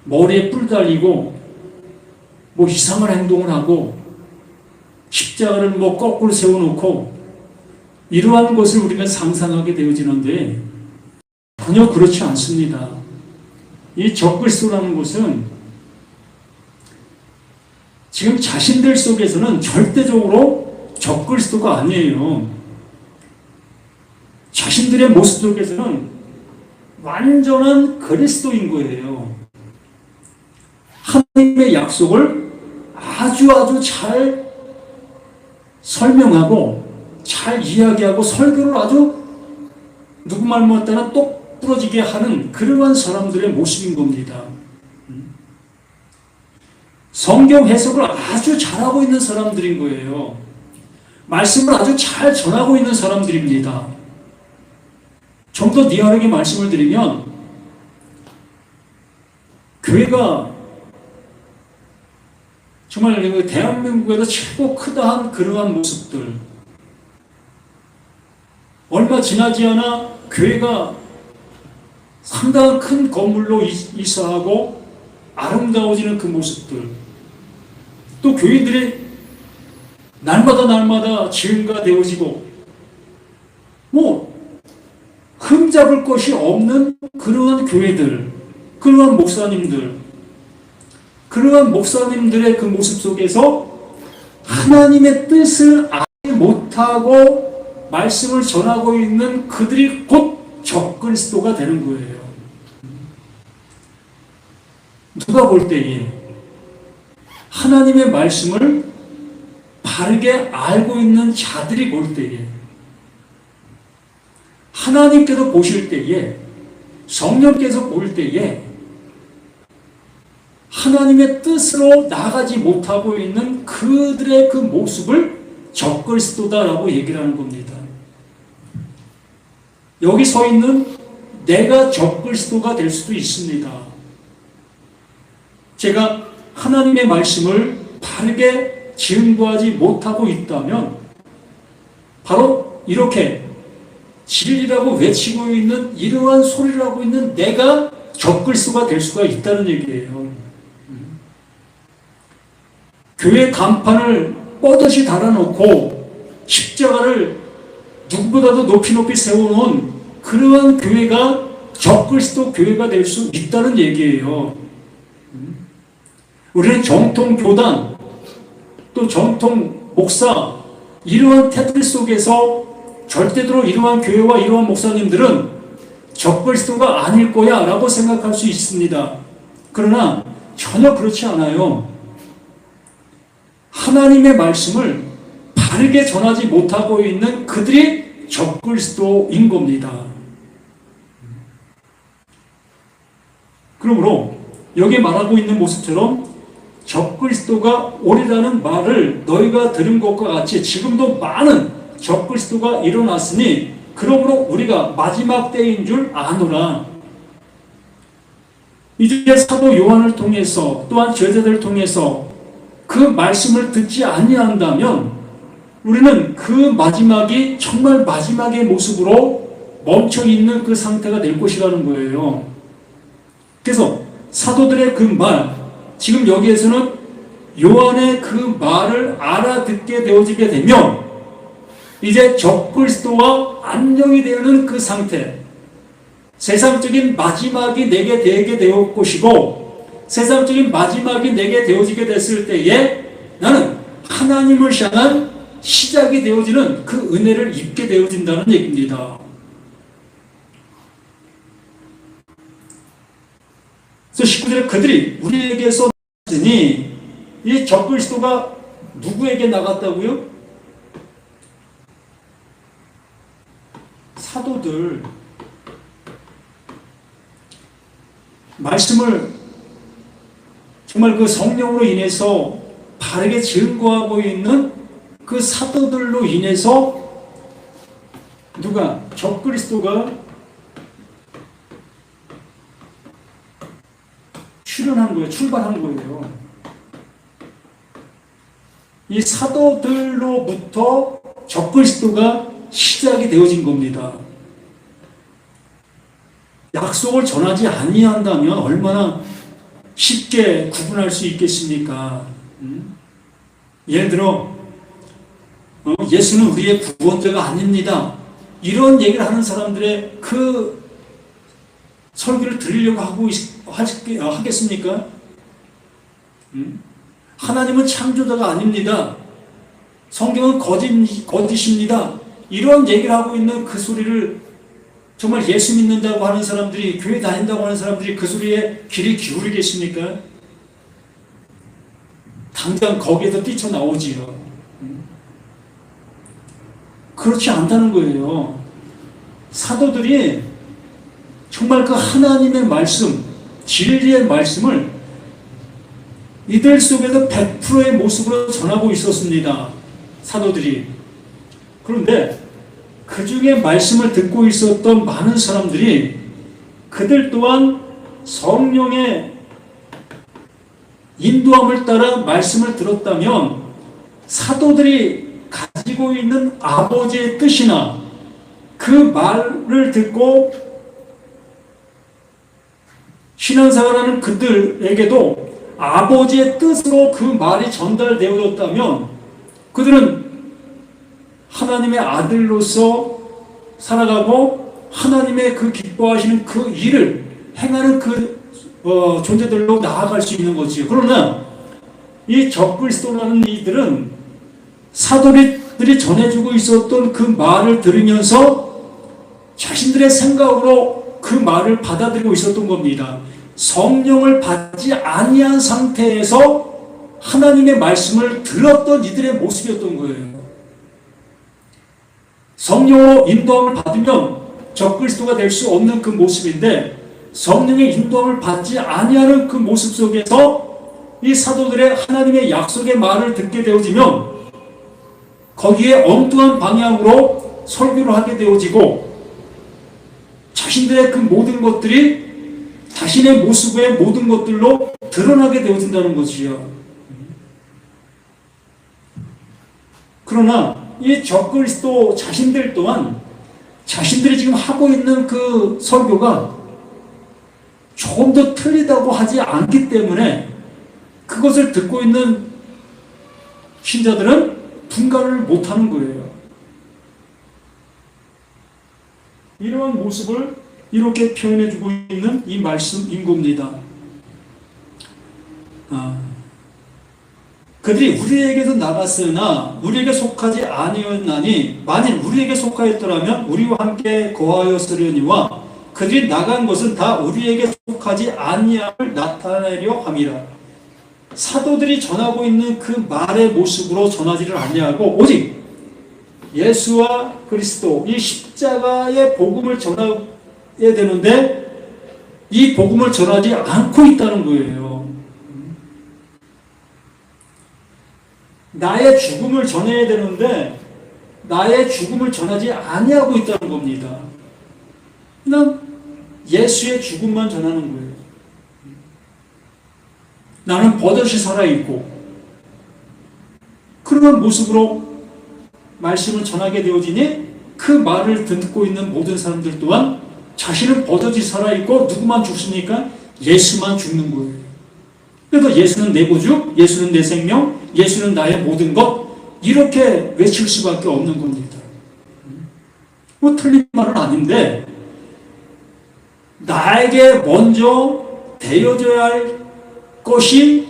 머리에 뿔 달리고 이상한 행동을 하고 십자가를 거꾸로 세워놓고 이러한 것을 우리가 상상하게 되어지는데 전혀 그렇지 않습니다. 이 적그리스도라는 것은 지금 자신들 속에서는 절대적으로 적그리스도가 아니에요. 자신들의 모습 속에서는 완전한 그리스도인 거예요. 하나님의 약속을 아주 잘 설명하고 잘 이야기하고 설교를 아주 누구 말 못하나 똑 부러지게 하는 그러한 사람들의 모습인 겁니다. 성경 해석을 아주 잘하고 있는 사람들인 거예요. 말씀을 아주 잘 전하고 있는 사람들입니다. 좀 더 리얼하게 말씀을 드리면 교회가 정말 대한민국에서 최고 크다한 그러한 모습들, 얼마 지나지 않아 교회가 상당한 큰 건물로 이사하고 아름다워지는 그 모습들, 또 교인들이 날마다 증가되어지고 흠잡을 것이 없는 그러한 교회들, 그러한 목사님들의 그 모습 속에서 하나님의 뜻을 알지 못하고 말씀을 전하고 있는 그들이 곧 적그리스도가 되는 거예요. 누가 볼 때에 하나님의 말씀을 바르게 알고 있는 자들이 볼 때에, 하나님께서 보실 때에, 성령께서 볼 때에 하나님의 뜻으로 나가지 못하고 있는 그들의 그 모습을 적그리스도다라고 얘기를 하는 겁니다. 여기 서 있는 내가 적그리스도가 될 수도 있습니다. 제가 하나님의 말씀을 바르게 증거하지 못하고 있다면 바로 이렇게 진리라고 외치고 있는 이러한 소리를 하고 있는 내가 적그리스도가 될 수가 있다는 얘기예요. 교회 간판을 뻗어시 달아놓고 십자가를 누구보다도 높이 높이 세워놓은 그러한 교회가 적그리스도 교회가 될 수 있다는 얘기예요. 우리는 정통 교단 또 정통 목사 이러한 테두리 속에서 절대로 이러한 교회와 이러한 목사님들은 적그리스도가 아닐 거야 라고 생각할 수 있습니다. 그러나 전혀 그렇지 않아요. 하나님의 말씀을 바르게 전하지 못하고 있는 그들이 적그리스도인 겁니다. 그러므로 여기 말하고 있는 모습처럼 적그리스도가 오리라는 말을 너희가 들은 것과 같이 지금도 많은 적그리스도가 일어났으니 그러므로 우리가 마지막 때인 줄 아노라. 이제 사도 요한을 통해서 또한 제자들을 통해서 그 말씀을 듣지 아니한다면 우리는 그 마지막이 정말 마지막의 모습으로 멈춰있는 그 상태가 될 것이라는 거예요. 그래서 사도들의 그 말, 지금 여기에서는 요한의 그 말을 알아듣게 되어지게 되면 이제 적그리스도와 안녕이 되는 그 상태, 세상적인 마지막이 내게 되게 되었 것이고 세상적인 마지막이 내게 되어지게 됐을 때에 나는 하나님을 향한 시작이 되어지는 그 은혜를 입게 되어진다는 얘기입니다. 그래서 19절에 그들이 우리에게서 나갔으니 이 적그리스도가 누구에게 나갔다고요? 사도들. 말씀을 정말 그 성령으로 인해서 바르게 증거하고 있는 그 사도들로 인해서 누가? 적그리스도가 출현한 거예요. 출발한 거예요. 이 사도들로부터 적그리스도가 시작이 되어진 겁니다. 약속을 전하지 아니한다면 얼마나 쉽게 구분할 수 있겠습니까? 예를 들어 예수는 우리의 구원자가 아닙니다. 이런 얘기를 하는 사람들의 그 설교를 들으려고 하겠습니까? 하나님은 창조자가 아닙니다. 성경은 거짓입니다. 이런 얘기를 하고 있는 그 소리를 정말 예수 믿는다고 하는 사람들이, 교회 다닌다고 하는 사람들이 그 소리에 귀를 기울이겠습니까? 당장 거기에서 뛰쳐나오지요. 그렇지 않다는 거예요. 사도들이 정말 그 하나님의 말씀, 진리의 말씀을 이들 속에서 100%의 모습으로 전하고 있었습니다. 사도들이. 그런데 그 중에 말씀을 듣고 있었던 많은 사람들이 그들 또한 성령의 인도함을 따라 말씀을 들었다면 사도들이 가지고 있는 아버지의 뜻이나 그 말을 듣고 신앙생활하는 그들에게도 아버지의 뜻으로 그 말이 전달되어졌다면 그들은 하나님의 아들로서 살아가고 하나님의 그 기뻐하시는 그 일을 행하는 그 존재들로 나아갈 수 있는 거지요. 그러나 이 적그리스도라는 이들은 사도들이 전해주고 있었던 그 말을 들으면서 자신들의 생각으로 그 말을 받아들이고 있었던 겁니다. 성령을 받지 아니한 상태에서 하나님의 말씀을 들었던 이들의 모습이었던 거예요. 성령으로 인도함을 받으면 적그리스도가 될 수 없는 그 모습인데, 성령의 인도함을 받지 아니하는 그 모습 속에서 이 사도들의 하나님의 약속의 말을 듣게 되어지면 거기에 엉뚱한 방향으로 설교를 하게 되어지고, 자신들의 그 모든 것들이 자신의 모습의 모든 것들로 드러나게 되어진다는 것이요. 그러나 이 적그리스도 자신들 또한 자신들이 지금 하고 있는 그 설교가 조금 더 틀리다고 하지 않기 때문에 그것을 듣고 있는 신자들은 분간을 못하는 거예요. 이러한 모습을 이렇게 표현해주고 있는 이 말씀인 겁니다. 그들이 우리에게서 나갔으나 우리에게 속하지 아니었나니, 만일 우리에게 속하였더라면 우리와 함께 거하였으려니와 그들이 나간 것은 다 우리에게 속하지 아니함을 나타내려 함이라. 사도들이 전하고 있는 그 말의 모습으로 전하지를 아니하고 오직 예수와 그리스도, 이 십자가의 복음을 전해야 되는데 이 복음을 전하지 않고 있다는 거예요. 나의 죽음을 전해야 되는데 나의 죽음을 전하지 아니하고 있다는 겁니다. 그냥 예수의 죽음만 전하는 거예요. 나는 버젓이 살아있고, 그런 모습으로 말씀을 전하게 되어지니 그 말을 듣고 있는 모든 사람들 또한 자신은 버젓이 살아있고 누구만 죽습니까? 예수만 죽는 거예요. 그래서 예수는 내 구주, 예수는 내 생명, 예수는 나의 모든 것, 이렇게 외칠 수밖에 없는 겁니다. 뭐 틀린 말은 아닌데 나에게 먼저 되어져야 할 것이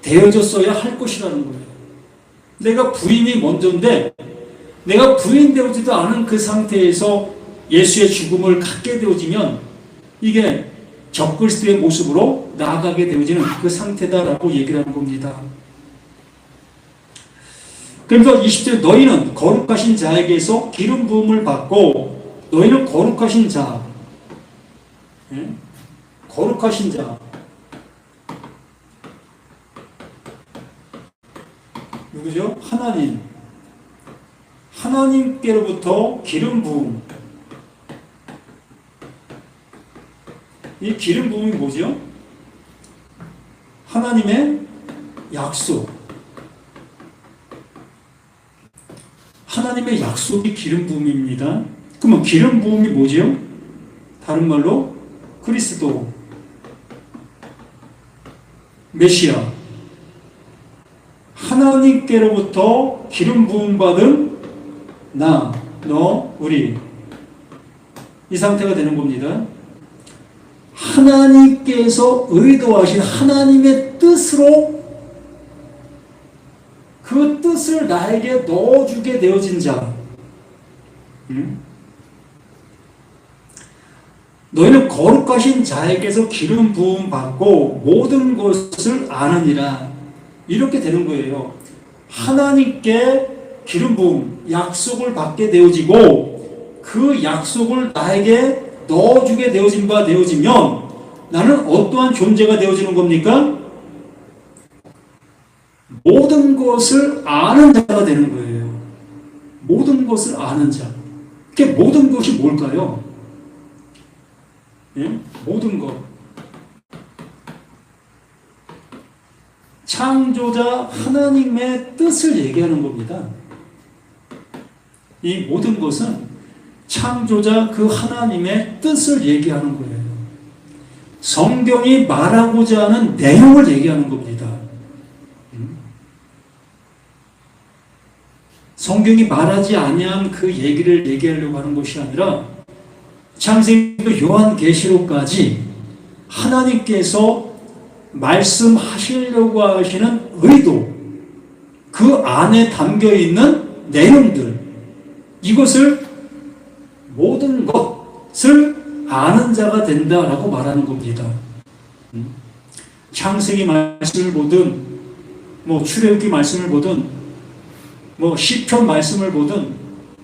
되어졌어야 할 것이라는 거예요. 내가 부인이 먼저인데 내가 부인되어지도 않은 그 상태에서 예수의 죽음을 갖게 되어지면 이게 적그리스도의 모습으로 나아가게 되어지는 그 상태다라고 얘기를 하는 겁니다. 그래서 20절, 너희는 거룩하신 자에게서 기름 부음을 받고, 너희는 거룩하신 자, 거룩하신 자, 누구죠? 하나님께로부터 기름 부음. 이 기름 부음이 뭐죠? 하나님의 약속. 하나님의 약속이 기름 부음입니다. 그러면 기름 부음이 뭐죠? 다른 말로 그리스도, 메시아, 하나님께로부터 기름 부음 받은 나, 너, 우리, 이 상태가 되는 겁니다. 하나님께서 의도하신 하나님의 뜻으로 그 뜻을 나에게 넣어주게 되어진 자. 너희는 거룩하신 자에게서 기름 부음 받고 모든 것을 아느니라. 이렇게 되는 거예요. 하나님께 기름 부음, 약속을 받게 되어지고 그 약속을 나에게 넣어주게 되어진 바 되어지면 나는 어떠한 존재가 되어지는 겁니까? 모든 것을 아는 자가 되는 거예요. 모든 것을 아는 자. 그게 모든 것이 뭘까요? 예? 모든 것. 창조자 하나님의 뜻을 얘기하는 겁니다. 이 모든 것은 창조자 그 하나님의 뜻을 얘기하는 거예요. 성경이 말하고자 하는 내용을 얘기하는 겁니다. 성경이 말하지 아니한 그 얘기를 얘기하려고 하는 것이 아니라 창세기부터 요한계시록까지 하나님께서 말씀하시려고 하시는 의도, 그 안에 담겨있는 내용들, 이것을 모든 것을 아는 자가 된다라고 말하는 겁니다. 창세기 말씀을 보든 뭐 출애굽기 말씀을 보든 뭐 시편 말씀을 보든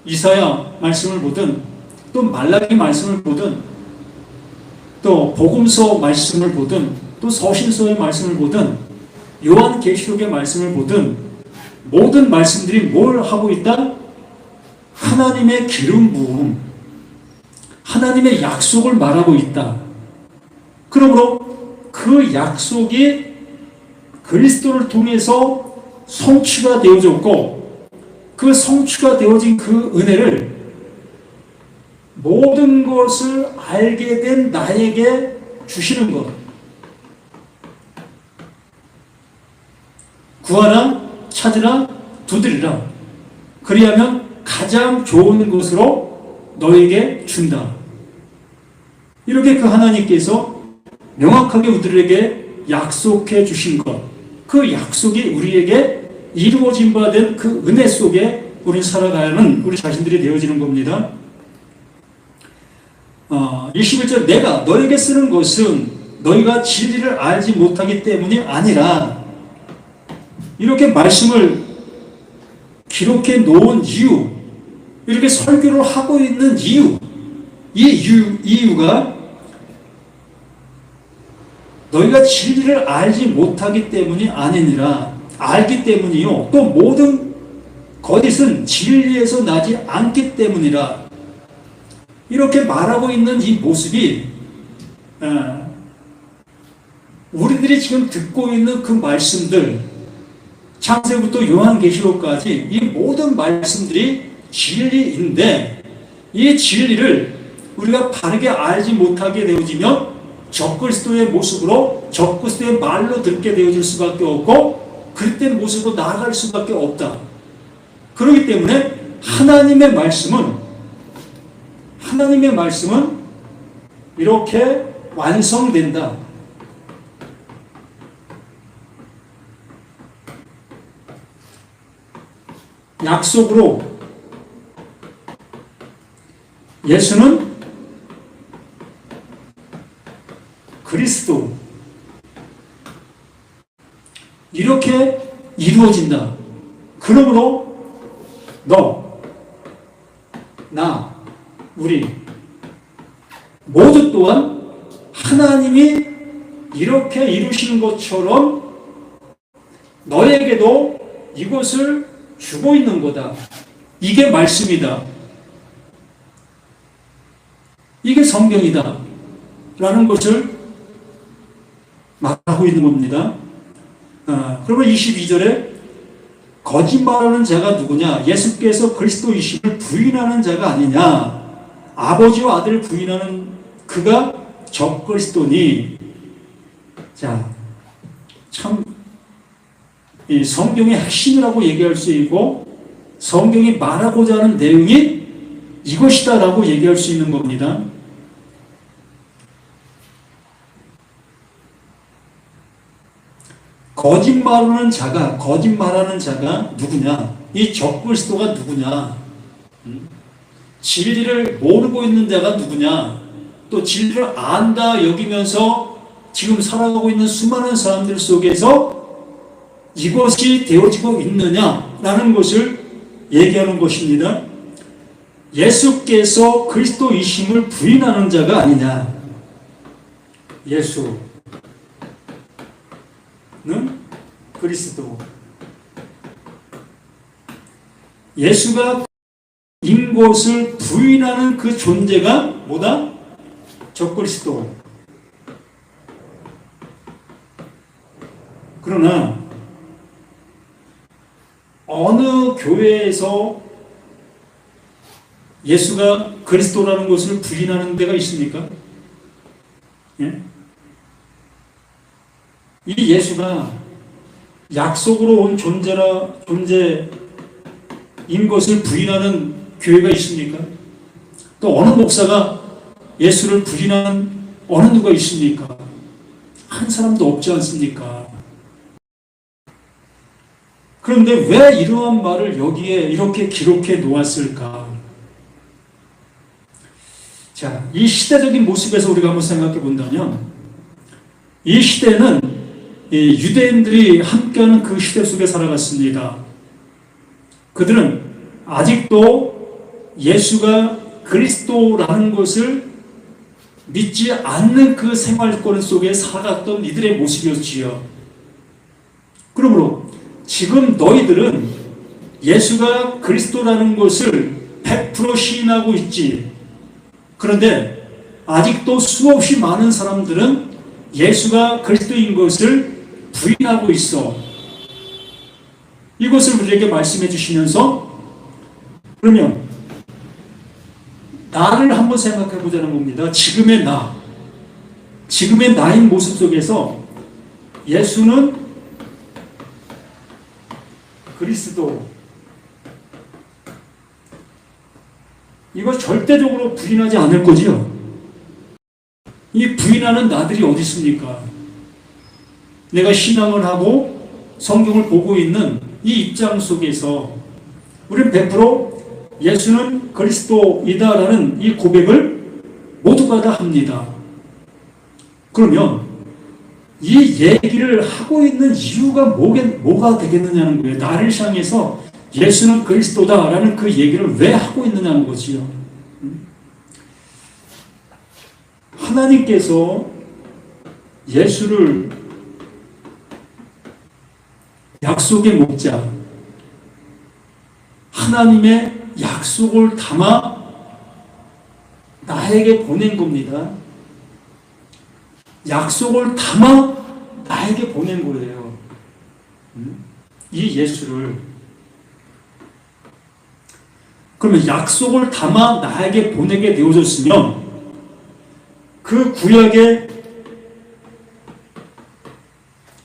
이사야 말씀을 보든 또 말라기 말씀을 보든 또 복음서 말씀을 보든 또 서신서의 말씀을 보든 요한계시록의 말씀을 보든 모든 말씀들이 뭘 하고 있다? 하나님의 기름 부음, 하나님의 약속을 말하고 있다. 그러므로 그 약속이 그리스도를 통해서 성취가 되어졌고 그 성취가 되어진 그 은혜를 모든 것을 알게 된 나에게 주시는 것. 구하라, 찾으라, 두드리라. 그리하면 가장 좋은 것으로 너에게 준다. 이렇게 그 하나님께서 명확하게 우리들에게 약속해 주신 것, 그 약속이 우리에게 이루어진 바 된 그 은혜 속에 우리 살아가야 하는 우리 자신들이 되어지는 겁니다. 21절 내가 너에게 쓰는 것은 너희가 진리를 알지 못하기 때문이 아니라 이렇게 말씀을 기록해 놓은 이유, 이렇게 설교를 하고 있는 이유, 이유가 너희가 진리를 알지 못하기 때문이 아니니라. 알기 때문이요. 또 모든 거짓은 진리에서 나지 않기 때문이라. 이렇게 말하고 있는 이 모습이 우리들이 지금 듣고 있는 그 말씀들, 창세부터 요한계시록까지 이 모든 말씀들이 진리인데 이 진리를 우리가 바르게 알지 못하게 되어지면 적그리스도의 모습으로 적그리스도의 말로 듣게 되어질 수밖에 없고 그릇된 모습으로 나아갈 수밖에 없다. 그렇기 때문에 하나님의 말씀은 이렇게 완성된다. 약속으로 예수는 그리스도 이렇게 이루어진다. 그러므로 너, 나, 우리 모두 또한 하나님이 이렇게 이루시는 것처럼 너에게도 이것을 주고 있는 거다. 이게 말씀이다. 이게 성경이다. 라는 것을 말하고 있는 겁니다. 그러면 22절에 거짓말하는 자가 누구냐? 예수께서 그리스도이심을 부인하는 자가 아니냐? 아버지와 아들을 부인하는 그가 적그리스도니. 자, 참 이 성경의 핵심이라고 얘기할 수 있고 성경이 말하고자 하는 내용이 이것이다라고 얘기할 수 있는 겁니다. 거짓말하는 자가 누구냐? 이 적그리스도가 누구냐? 진리를 모르고 있는 자가 누구냐? 또 진리를 안다 여기면서 지금 살아가고 있는 수많은 사람들 속에서 이것이 되어지고 있느냐라는 것을 얘기하는 것입니다. 예수께서 그리스도이심을 부인하는 자가 아니냐? 예수는 그리스도. 예수가 인 것을 부인하는 그 존재가 뭐다? 적그리스도. 그러나 어느 교회에서 예수가 그리스도라는 것을 부인하는 데가 있습니까? 예? 이 예수가 약속으로 온 존재인 것을 부인하는 교회가 있습니까? 또 어느 목사가 예수를 부인하는 어느 누가 있습니까? 한 사람도 없지 않습니까? 그런데 왜 이러한 말을 여기에 이렇게 기록해 놓았을까? 자, 이 시대적인 모습에서 우리가 한번 생각해 본다면 이 시대는 이 유대인들이 함께하는 그 시대 속에 살아갔습니다. 그들은 아직도 예수가 그리스도라는 것을 믿지 않는 그 생활권 속에 살아갔던 이들의 모습이었지요. 그러므로 지금 너희들은 예수가 그리스도라는 것을 100% 시인하고 있지. 그런데 아직도 수없이 많은 사람들은 예수가 그리스도인 것을 부인하고 있어. 이것을 우리에게 말씀해 주시면서 그러면 나를 한번 생각해 보자는 겁니다. 지금의 나, 지금의 나의 모습 속에서 예수는 그리스도, 이거 절대적으로 부인하지 않을 거지요. 이 부인하는 나들이 어디 있습니까? 내가 신앙을 하고 성경을 보고 있는 이 입장 속에서 우리는 100% 예수는 그리스도이다라는 이 고백을 모두가 다 합니다. 그러면 이 얘기를 하고 있는 이유가 뭐가 되겠느냐는 거예요. 나를 향해서 예수는 그리스도다라는 그 얘기를 왜 하고 있느냐는 거지요. 하나님께서 예수를 약속의 목자, 하나님의 약속을 담아 나에게 보낸 겁니다. 약속을 담아 나에게 보낸 거예요. 이 예수를. 그러면 약속을 담아 나에게 보내게 되어졌으면 그 구약의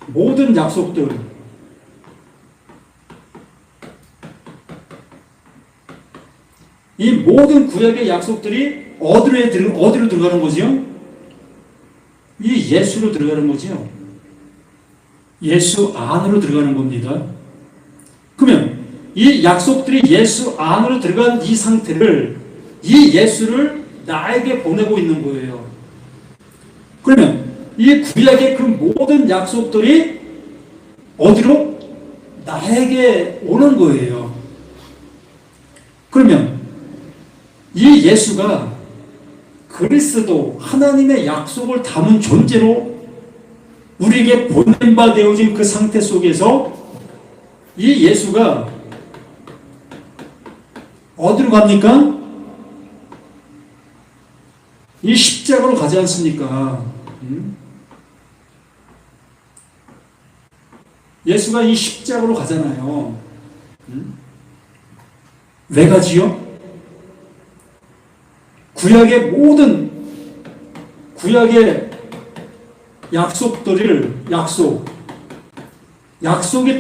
모든 약속들, 이 모든 구약의 약속들이 어디로 들어가는 거지요? 이 예수로 들어가는 거지요. 예수 안으로 들어가는 겁니다. 그러면 이 약속들이 예수 안으로 들어간 이 상태를, 이 예수를 나에게 보내고 있는 거예요. 그러면 이 구약의 그 모든 약속들이 어디로? 나에게 오는 거예요. 그러면 이 예수가 그리스도, 하나님의 약속을 담은 존재로 우리에게 보낸 바 되어진 그 상태 속에서 이 예수가 어디로 갑니까? 이 십자가로 가지 않습니까? 예수가 이 십자가로 가잖아요. 왜 가지요? 구약의 모든 구약의 약속이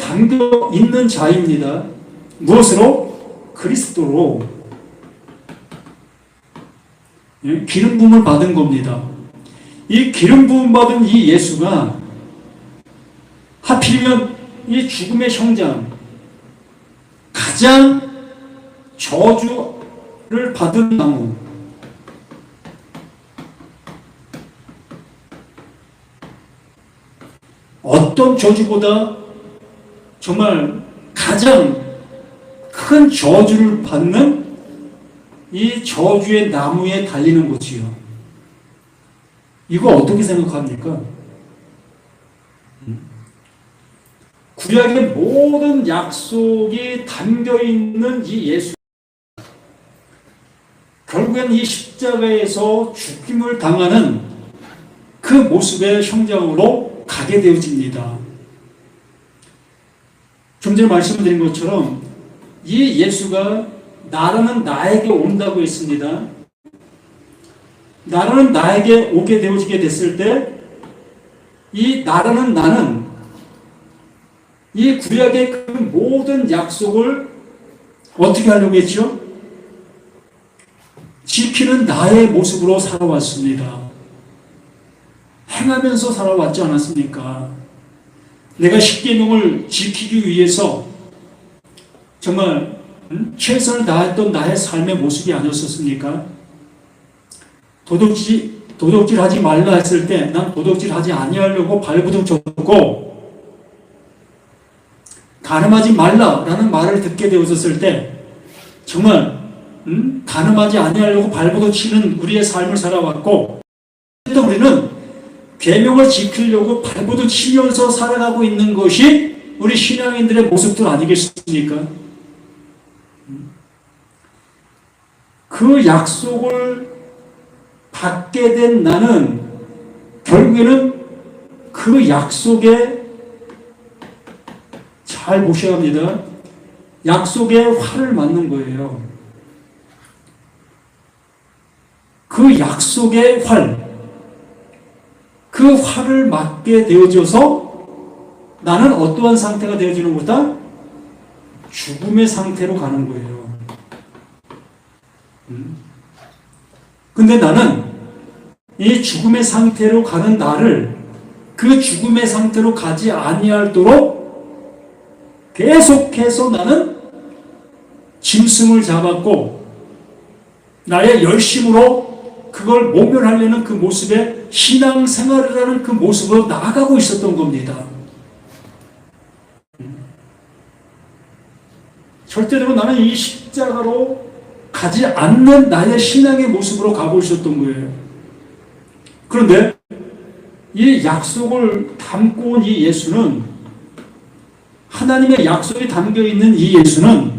담겨 있는 자입니다. 무엇으로? 그리스도로. 기름 부음을 받은 겁니다. 이 기름 부음 받은 이 예수가 하필이면 이 죽음의 형장, 가장 저주를 받은 나무, 어떤 저주보다 정말 가장 큰 저주를 받는 이 저주의 나무에 달리는 거지요. 이거 어떻게 생각합니까? 구약의 모든 약속이 담겨있는 이 예수, 결국엔 이 십자가에서 죽임을 당하는 그 모습의 형장으로 가게 되어집니다. 좀 전에 말씀드린 것처럼 이 예수가 나라는 나에게 온다고 했습니다. 나라는 나에게 오게 되어지게 됐을 때 이 나라는 나는 이 구약의 그 모든 약속을 어떻게 하려고 했죠? 지키는 나의 모습으로 살아왔습니다. 행하면서 살아왔지 않았습니까? 내가 십계명을 지키기 위해서 정말 최선을 다했던 나의 삶의 모습이 아니었었습니까? 도둑질하지 말라 했을 때 난 도둑질하지 아니하려고 발버둥 쳤고, 간음하지 말라라는 말을 듣게 되었을 때 정말 간음하지 아니하려고 발버둥 치는 우리의 삶을 살아왔고, 또 우리는 계명을 지키려고 발버둥 치면서 살아가고 있는 것이 우리 신앙인들의 모습들 아니겠습니까? 그 약속을 받게 된 나는 결국에는 그 약속에, 잘 보셔야 합니다, 약속에 활을 맞는 거예요. 그 약속의 활, 그 활을 맞게 되어져서 나는 어떠한 상태가 되어지는 것보다 죽음의 상태로 가는 거예요. 근데 나는 이 죽음의 상태로 가는 나를 그 죽음의 상태로 가지 아니하도록 계속해서 나는 짐승을 잡았고 나의 열심으로 그걸 모면하려는 그 모습에 신앙생활을 하는 그 모습으로 나아가고 있었던 겁니다. 절대로 나는 이 십자가로 가지 않는 나의 신앙의 모습으로 가고 있었던 거예요. 그런데 이 약속을 담고 온 이 예수는, 하나님의 약속이 담겨있는 이 예수는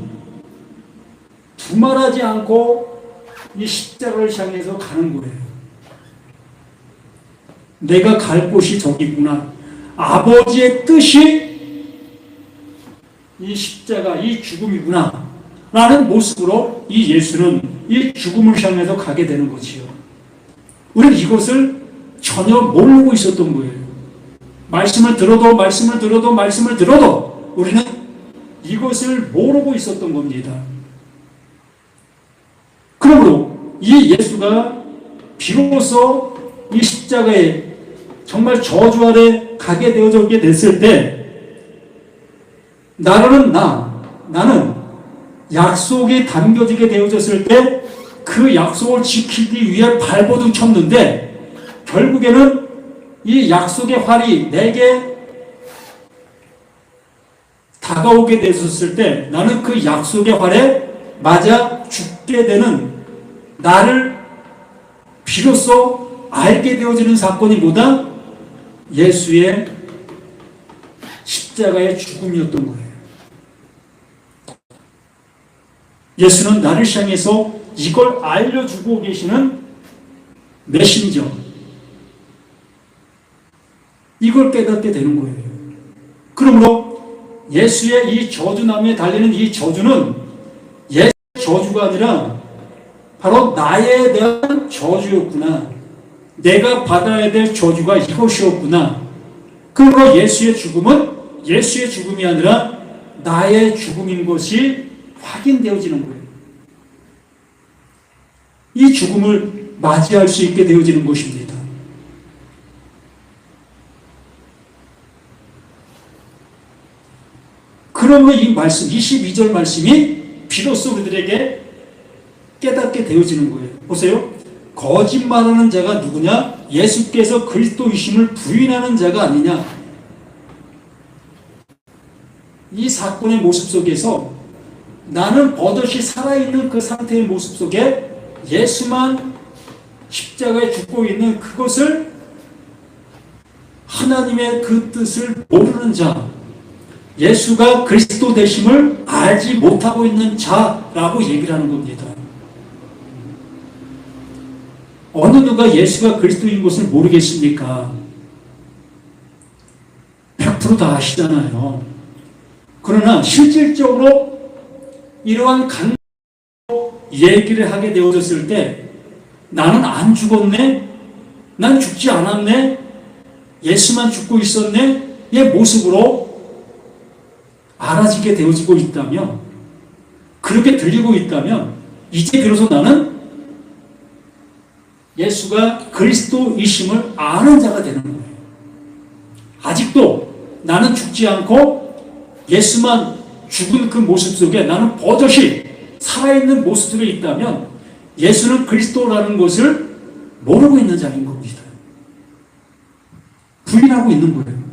두말하지 않고 이 십자가를 향해서 가는 거예요. 내가 갈 곳이 저기구나. 아버지의 뜻이 이 십자가, 이 죽음이구나 라는 모습으로 이 예수는 이 죽음을 향해서 가게 되는 거지요. 우리는 이것을 전혀 모르고 있었던 거예요. 말씀을 들어도 우리는 이것을 모르고 있었던 겁니다. 그러므로 이 예수가 비로소 이 십자가에 정말 저주 아래 가게 되어졌게 됐을 때, 나는 약속이 담겨지게 되어졌을 때 그 약속을 지키기 위해 발버둥 쳤는데, 결국에는 이 약속의 활이 내게 다가오게 되었을 때 나는 그 약속의 활에 맞아 죽게 되는 나를 비로소 알게 되어지는 사건이 뭐다? 예수의 십자가의 죽음이었던 거예요. 예수는 나를 향해서 이걸 알려주고 계시는 메신저, 이걸 깨닫게 되는 거예요. 그러므로 예수의 이 저주나무에 달리는 이 저주는 예수의 저주가 아니라 바로 나에 대한 저주였구나. 내가 받아야 될 저주가 이것이었구나. 그러므로 예수의 죽음은 예수의 죽음이 아니라 나의 죽음인 것이 확인되어지는 거예요. 이 죽음을 맞이할 수 있게 되어지는 것입니다. 그러므로 이 말씀, 22절 말씀이 비로소 우리들에게 깨닫게 되어지는 거예요. 보세요. 거짓말하는 자가 누구냐? 예수께서 그리스도이심을 부인하는 자가 아니냐? 이 사건의 모습 속에서 나는 버젓이 살아있는 그 상태의 모습 속에 예수만 십자가에 죽고 있는 그것을, 하나님의 그 뜻을 모르는 자, 예수가 그리스도 되심을 알지 못하고 있는 자라고 얘기를 하는 겁니다. 어느 누가 예수가 그리스도인 것을 모르겠습니까? 100% 다 아시잖아요. 그러나 실질적으로 이러한 얘기를 하게 되어졌을 때 나는 안 죽었네? 난 죽지 않았네? 예수만 죽고 있었네? 의 모습으로 알아지게 되어지고 있다면, 그렇게 들리고 있다면 이제 비로소 나는 예수가 그리스도이심을 아는 자가 되는 거예요. 아직도 나는 죽지 않고 예수만 죽은 그 모습 속에 나는 버젓이 살아있는 모습 속에 있다면 예수는 그리스도라는 것을 모르고 있는 자인 겁니다. 부인하고 있는 거예요.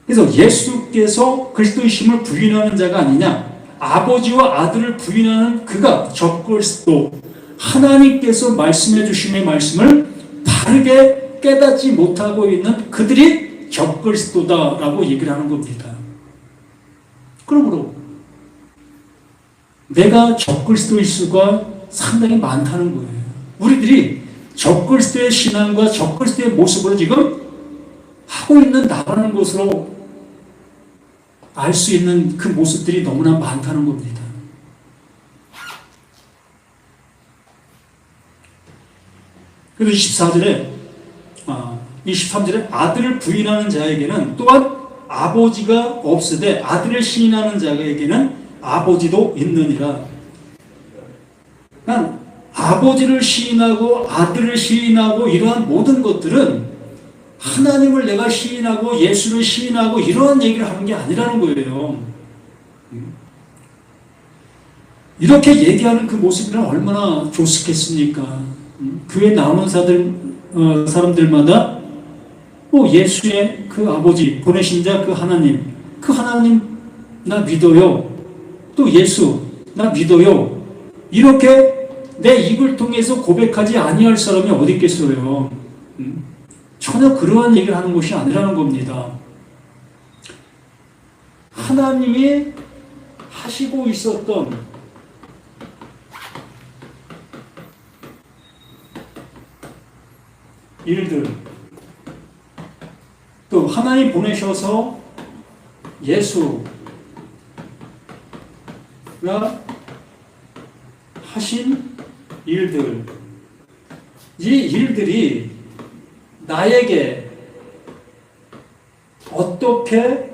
그래서 예수께 아버지께서 그리스도이심을 부인하는 자가 아니냐? 아버지와 아들을 부인하는 그가 적그리스도, 하나님께서 말씀해 주심의 말씀을 바르게 깨닫지 못하고 있는 그들이 적그리스도다라고 얘기를 하는 겁니다. 그러므로 내가 적그리스도일 수가 상당히 많다는 거예요. 우리들이 적그리스도의 신앙과 적그리스도의 모습을 지금 하고 있는 나라는 것으로 알 수 있는 그 모습들이 너무나 많다는 겁니다. 그래서 23절에 아들을 부인하는 자에게는 또한 아버지가 없으되 아들을 시인하는 자에게는 아버지도 있느니라. 그러니까 아버지를 시인하고 아들을 시인하고 이러한 모든 것들은 하나님을 내가 시인하고 예수를 시인하고 이러한 얘기를 하는 게 아니라는 거예요. 이렇게 얘기하는 그 모습이 얼마나 좋겠습니까? 교회 나오는 사람들마다 예수의 그 아버지, 보내신 자 그 하나님 나 믿어요. 또 예수 나 믿어요. 이렇게 내 입을 통해서 고백하지 아니할 사람이 어디 있겠어요? 전혀 그러한 얘기를 하는 것이 아니라는 겁니다. 하나님이 하시고 있었던 일들, 또 하나님 보내셔서 예수가 하신 일들, 이 일들이 나에게 어떻게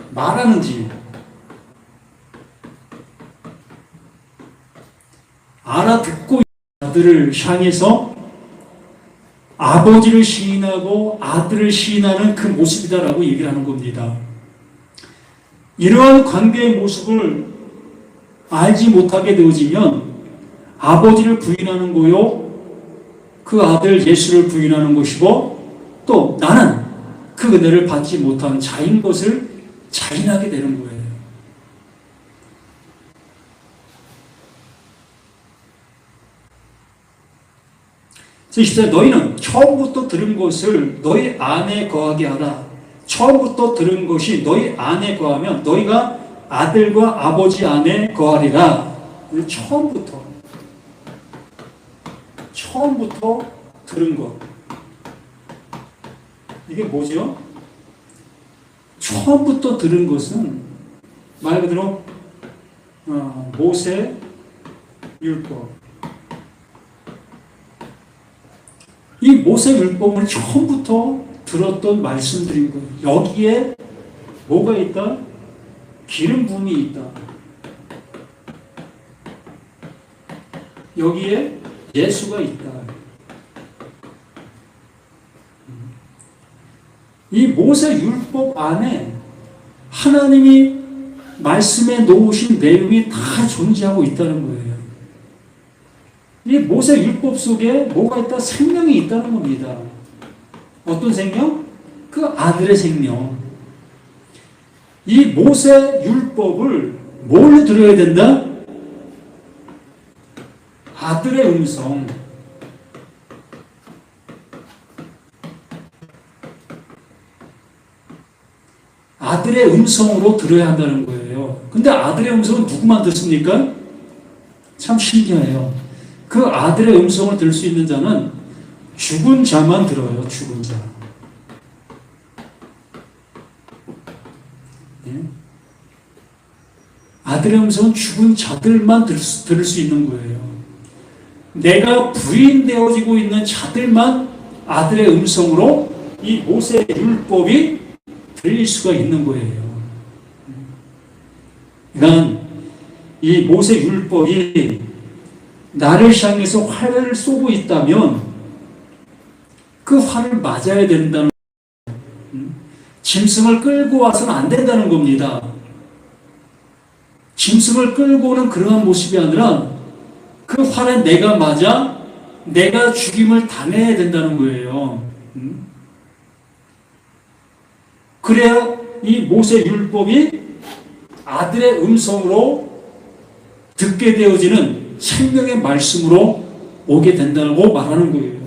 말하는지 알아듣고 아들을 향해서 아버지를 시인하고 아들을 시인하는 그 모습이다라고 얘기를 하는 겁니다. 이러한 관계의 모습을 알지 못하게 되어지면 아버지를 부인하는 거요, 그 아들 예수를 부인하는 것이고, 또 나는 그 은혜를 받지 못한 자인 것을 자인하게 되는 거예요. 그래서 너희는 처음부터 들은 것을 너희 안에 거하게 하라. 처음부터 들은 것이 너희 안에 거하면 너희가 아들과 아버지 안에 거하리라. 처음부터 들은 것. 이게 뭐죠? 처음부터 들은 것은 말 그대로 모세 율법. 이 모세 율법을 처음부터 들었던 말씀들인 거예요. 여기에 뭐가 있다? 기름 부음이 있다. 여기에 예수가 있다. 이 모세 율법 안에 하나님이 말씀에 놓으신 내용이 다 존재하고 있다는 거예요. 이 모세 율법 속에 뭐가 있다? 생명이 있다는 겁니다. 어떤 생명? 그 아들의 생명. 이 모세 율법을 뭘로 들어야 된다? 아들의 음성. 아들의 음성으로 들어야 한다는 거예요. 근데 아들의 음성은 누구만 듣습니까? 참 신기해요. 그 아들의 음성을 들을 수 있는 자는 죽은 자만 들어요. 죽은 자. 네? 아들의 음성은 죽은 자들만 들을 수 있는 거예요. 내가 부인되어지고 있는 자들만 아들의 음성으로 이 모세 율법이 들릴 수가 있는 거예요. 그러니까 이 모세 율법이 나를 향해서 활을 쏘고 있다면 그 활을 맞아야 된다는 거예요. 짐승을 끌고 와서는 안 된다는 겁니다. 짐승을 끌고 오는 그러한 모습이 아니라 그 활에 내가 맞아 내가 죽임을 당해야 된다는 거예요. 그래야 이 모세 율법이 아들의 음성으로 듣게 되어지는 생명의 말씀으로 오게 된다고 말하는 거예요.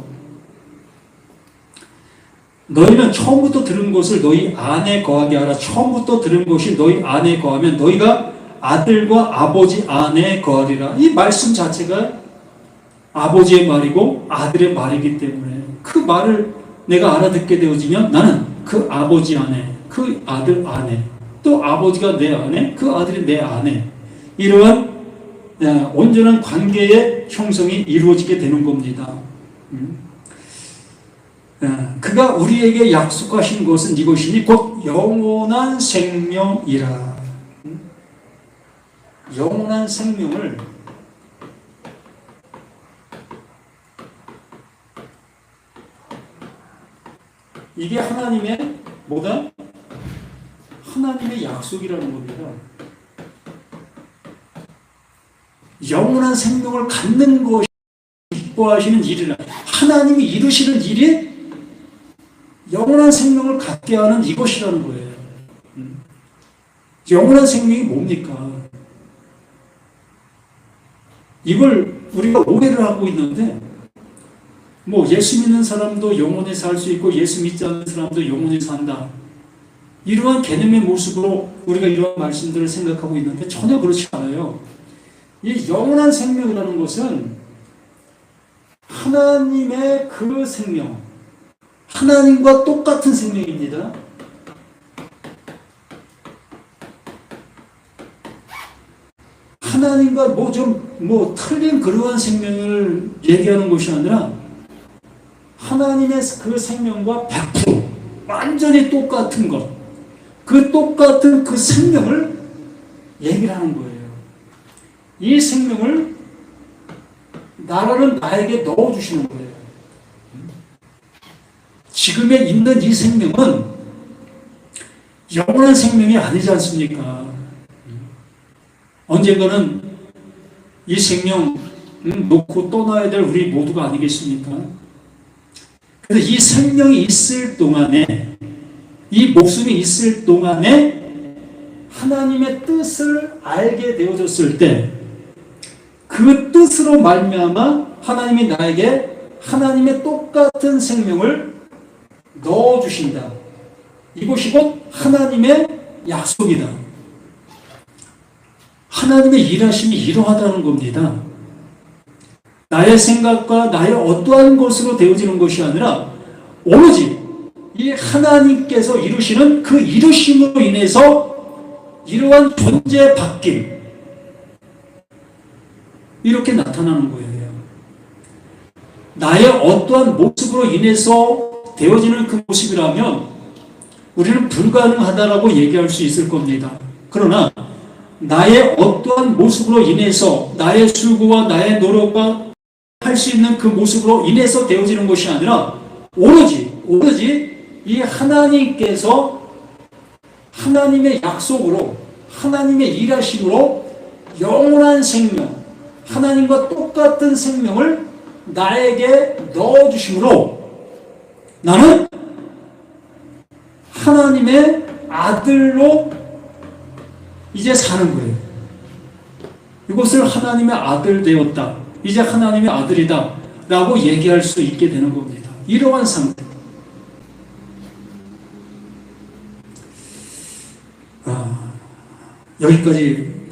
너희는 처음부터 들은 것을 너희 안에 거하게 하라. 처음부터 들은 것이 너희 안에 거하면 너희가 아들과 아버지 안에 거하리라. 이 말씀 자체가 아버지의 말이고 아들의 말이기 때문에 그 말을 내가 알아듣게 되어지면 나는 그 아버지 안에, 그 아들 안에, 또 아버지가 내 안에, 그 아들이 내 안에, 이러한 온전한 관계의 형성이 이루어지게 되는 겁니다. 그가 우리에게 약속하신 것은 이것이니 곧 영원한 생명이라. 영원한 생명을 이게 하나님의 뭐다? 하나님의 약속이라는 겁니다. 영원한 생명을 갖는 것이 기뻐하시는 일이라. 하나님이 이루시는 일이 영원한 생명을 갖게 하는 이것이라는 거예요. 영원한 생명이 뭡니까? 이걸 우리가 오해를 하고 있는데, 뭐 예수 믿는 사람도 영원히 살 수 있고 예수 믿지 않는 사람도 영원히 산다. 이러한 개념의 모습으로 우리가 이러한 말씀들을 생각하고 있는데 전혀 그렇지 않아요. 이 영원한 생명이라는 것은 하나님의 그 생명, 하나님과 똑같은 생명입니다. 하나님과 뭐 틀린 그러한 생명을 얘기하는 것이 아니라 하나님의 그 생명과 100% 완전히 똑같은 것, 그 똑같은 그 생명을 얘기를 하는 거예요. 이 생명을 나에게 넣어주시는 거예요. 지금에 있는 이 생명은 영원한 생명이 아니지 않습니까? 언젠가는 이 생명 놓고 떠나야 될 우리 모두가 아니겠습니까? 그래서 이 생명이 있을 동안에, 이 목숨이 있을 동안에 하나님의 뜻을 알게 되어졌을 때 그 뜻으로 말미암아 하나님이 나에게 하나님의 똑같은 생명을 넣어주신다. 이것이 곧 하나님의 약속이다. 하나님의 일하심이 이러하다는 겁니다. 나의 생각과 나의 어떠한 것으로 되어지는 것이 아니라 오로지 이 하나님께서 이루시는 그 이루심으로 인해서 이러한 존재 바뀜, 이렇게 나타나는 거예요. 나의 어떠한 모습으로 인해서 되어지는 그 모습이라면 우리는 불가능하다라고 얘기할 수 있을 겁니다. 그러나 나의 어떠한 모습으로 인해서 나의 수고와 나의 노력과 할 수 있는 그 모습으로 인해서 되어지는 것이 아니라 오로지 이 하나님께서 하나님의 약속으로, 하나님의 일하심으로 영원한 생명, 하나님과 똑같은 생명을 나에게 넣어주심으로 나는 하나님의 아들로 이제 사는 거예요. 이것을 하나님의 아들 되었다, 이제 하나님의 아들이다 라고 얘기할 수 있게 되는 겁니다. 이러한 상태. 여기까지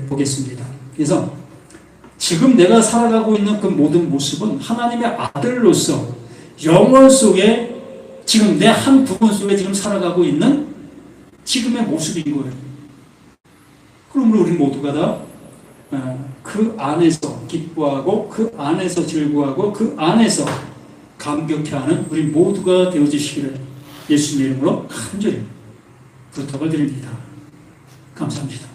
보겠습니다. 그래서 지금 내가 살아가고 있는 그 모든 모습은 하나님의 아들로서 영원 속에 지금 내 한 부분 속에 지금 살아가고 있는 지금의 모습인 거예요. 그러므로 우리 모두가 다 그 안에서 기뻐하고 그 안에서 즐거워하고 그 안에서 감격해하는 우리 모두가 되어주시기를 예수님의 이름으로 간절히 부탁을 드립니다. 감사합니다.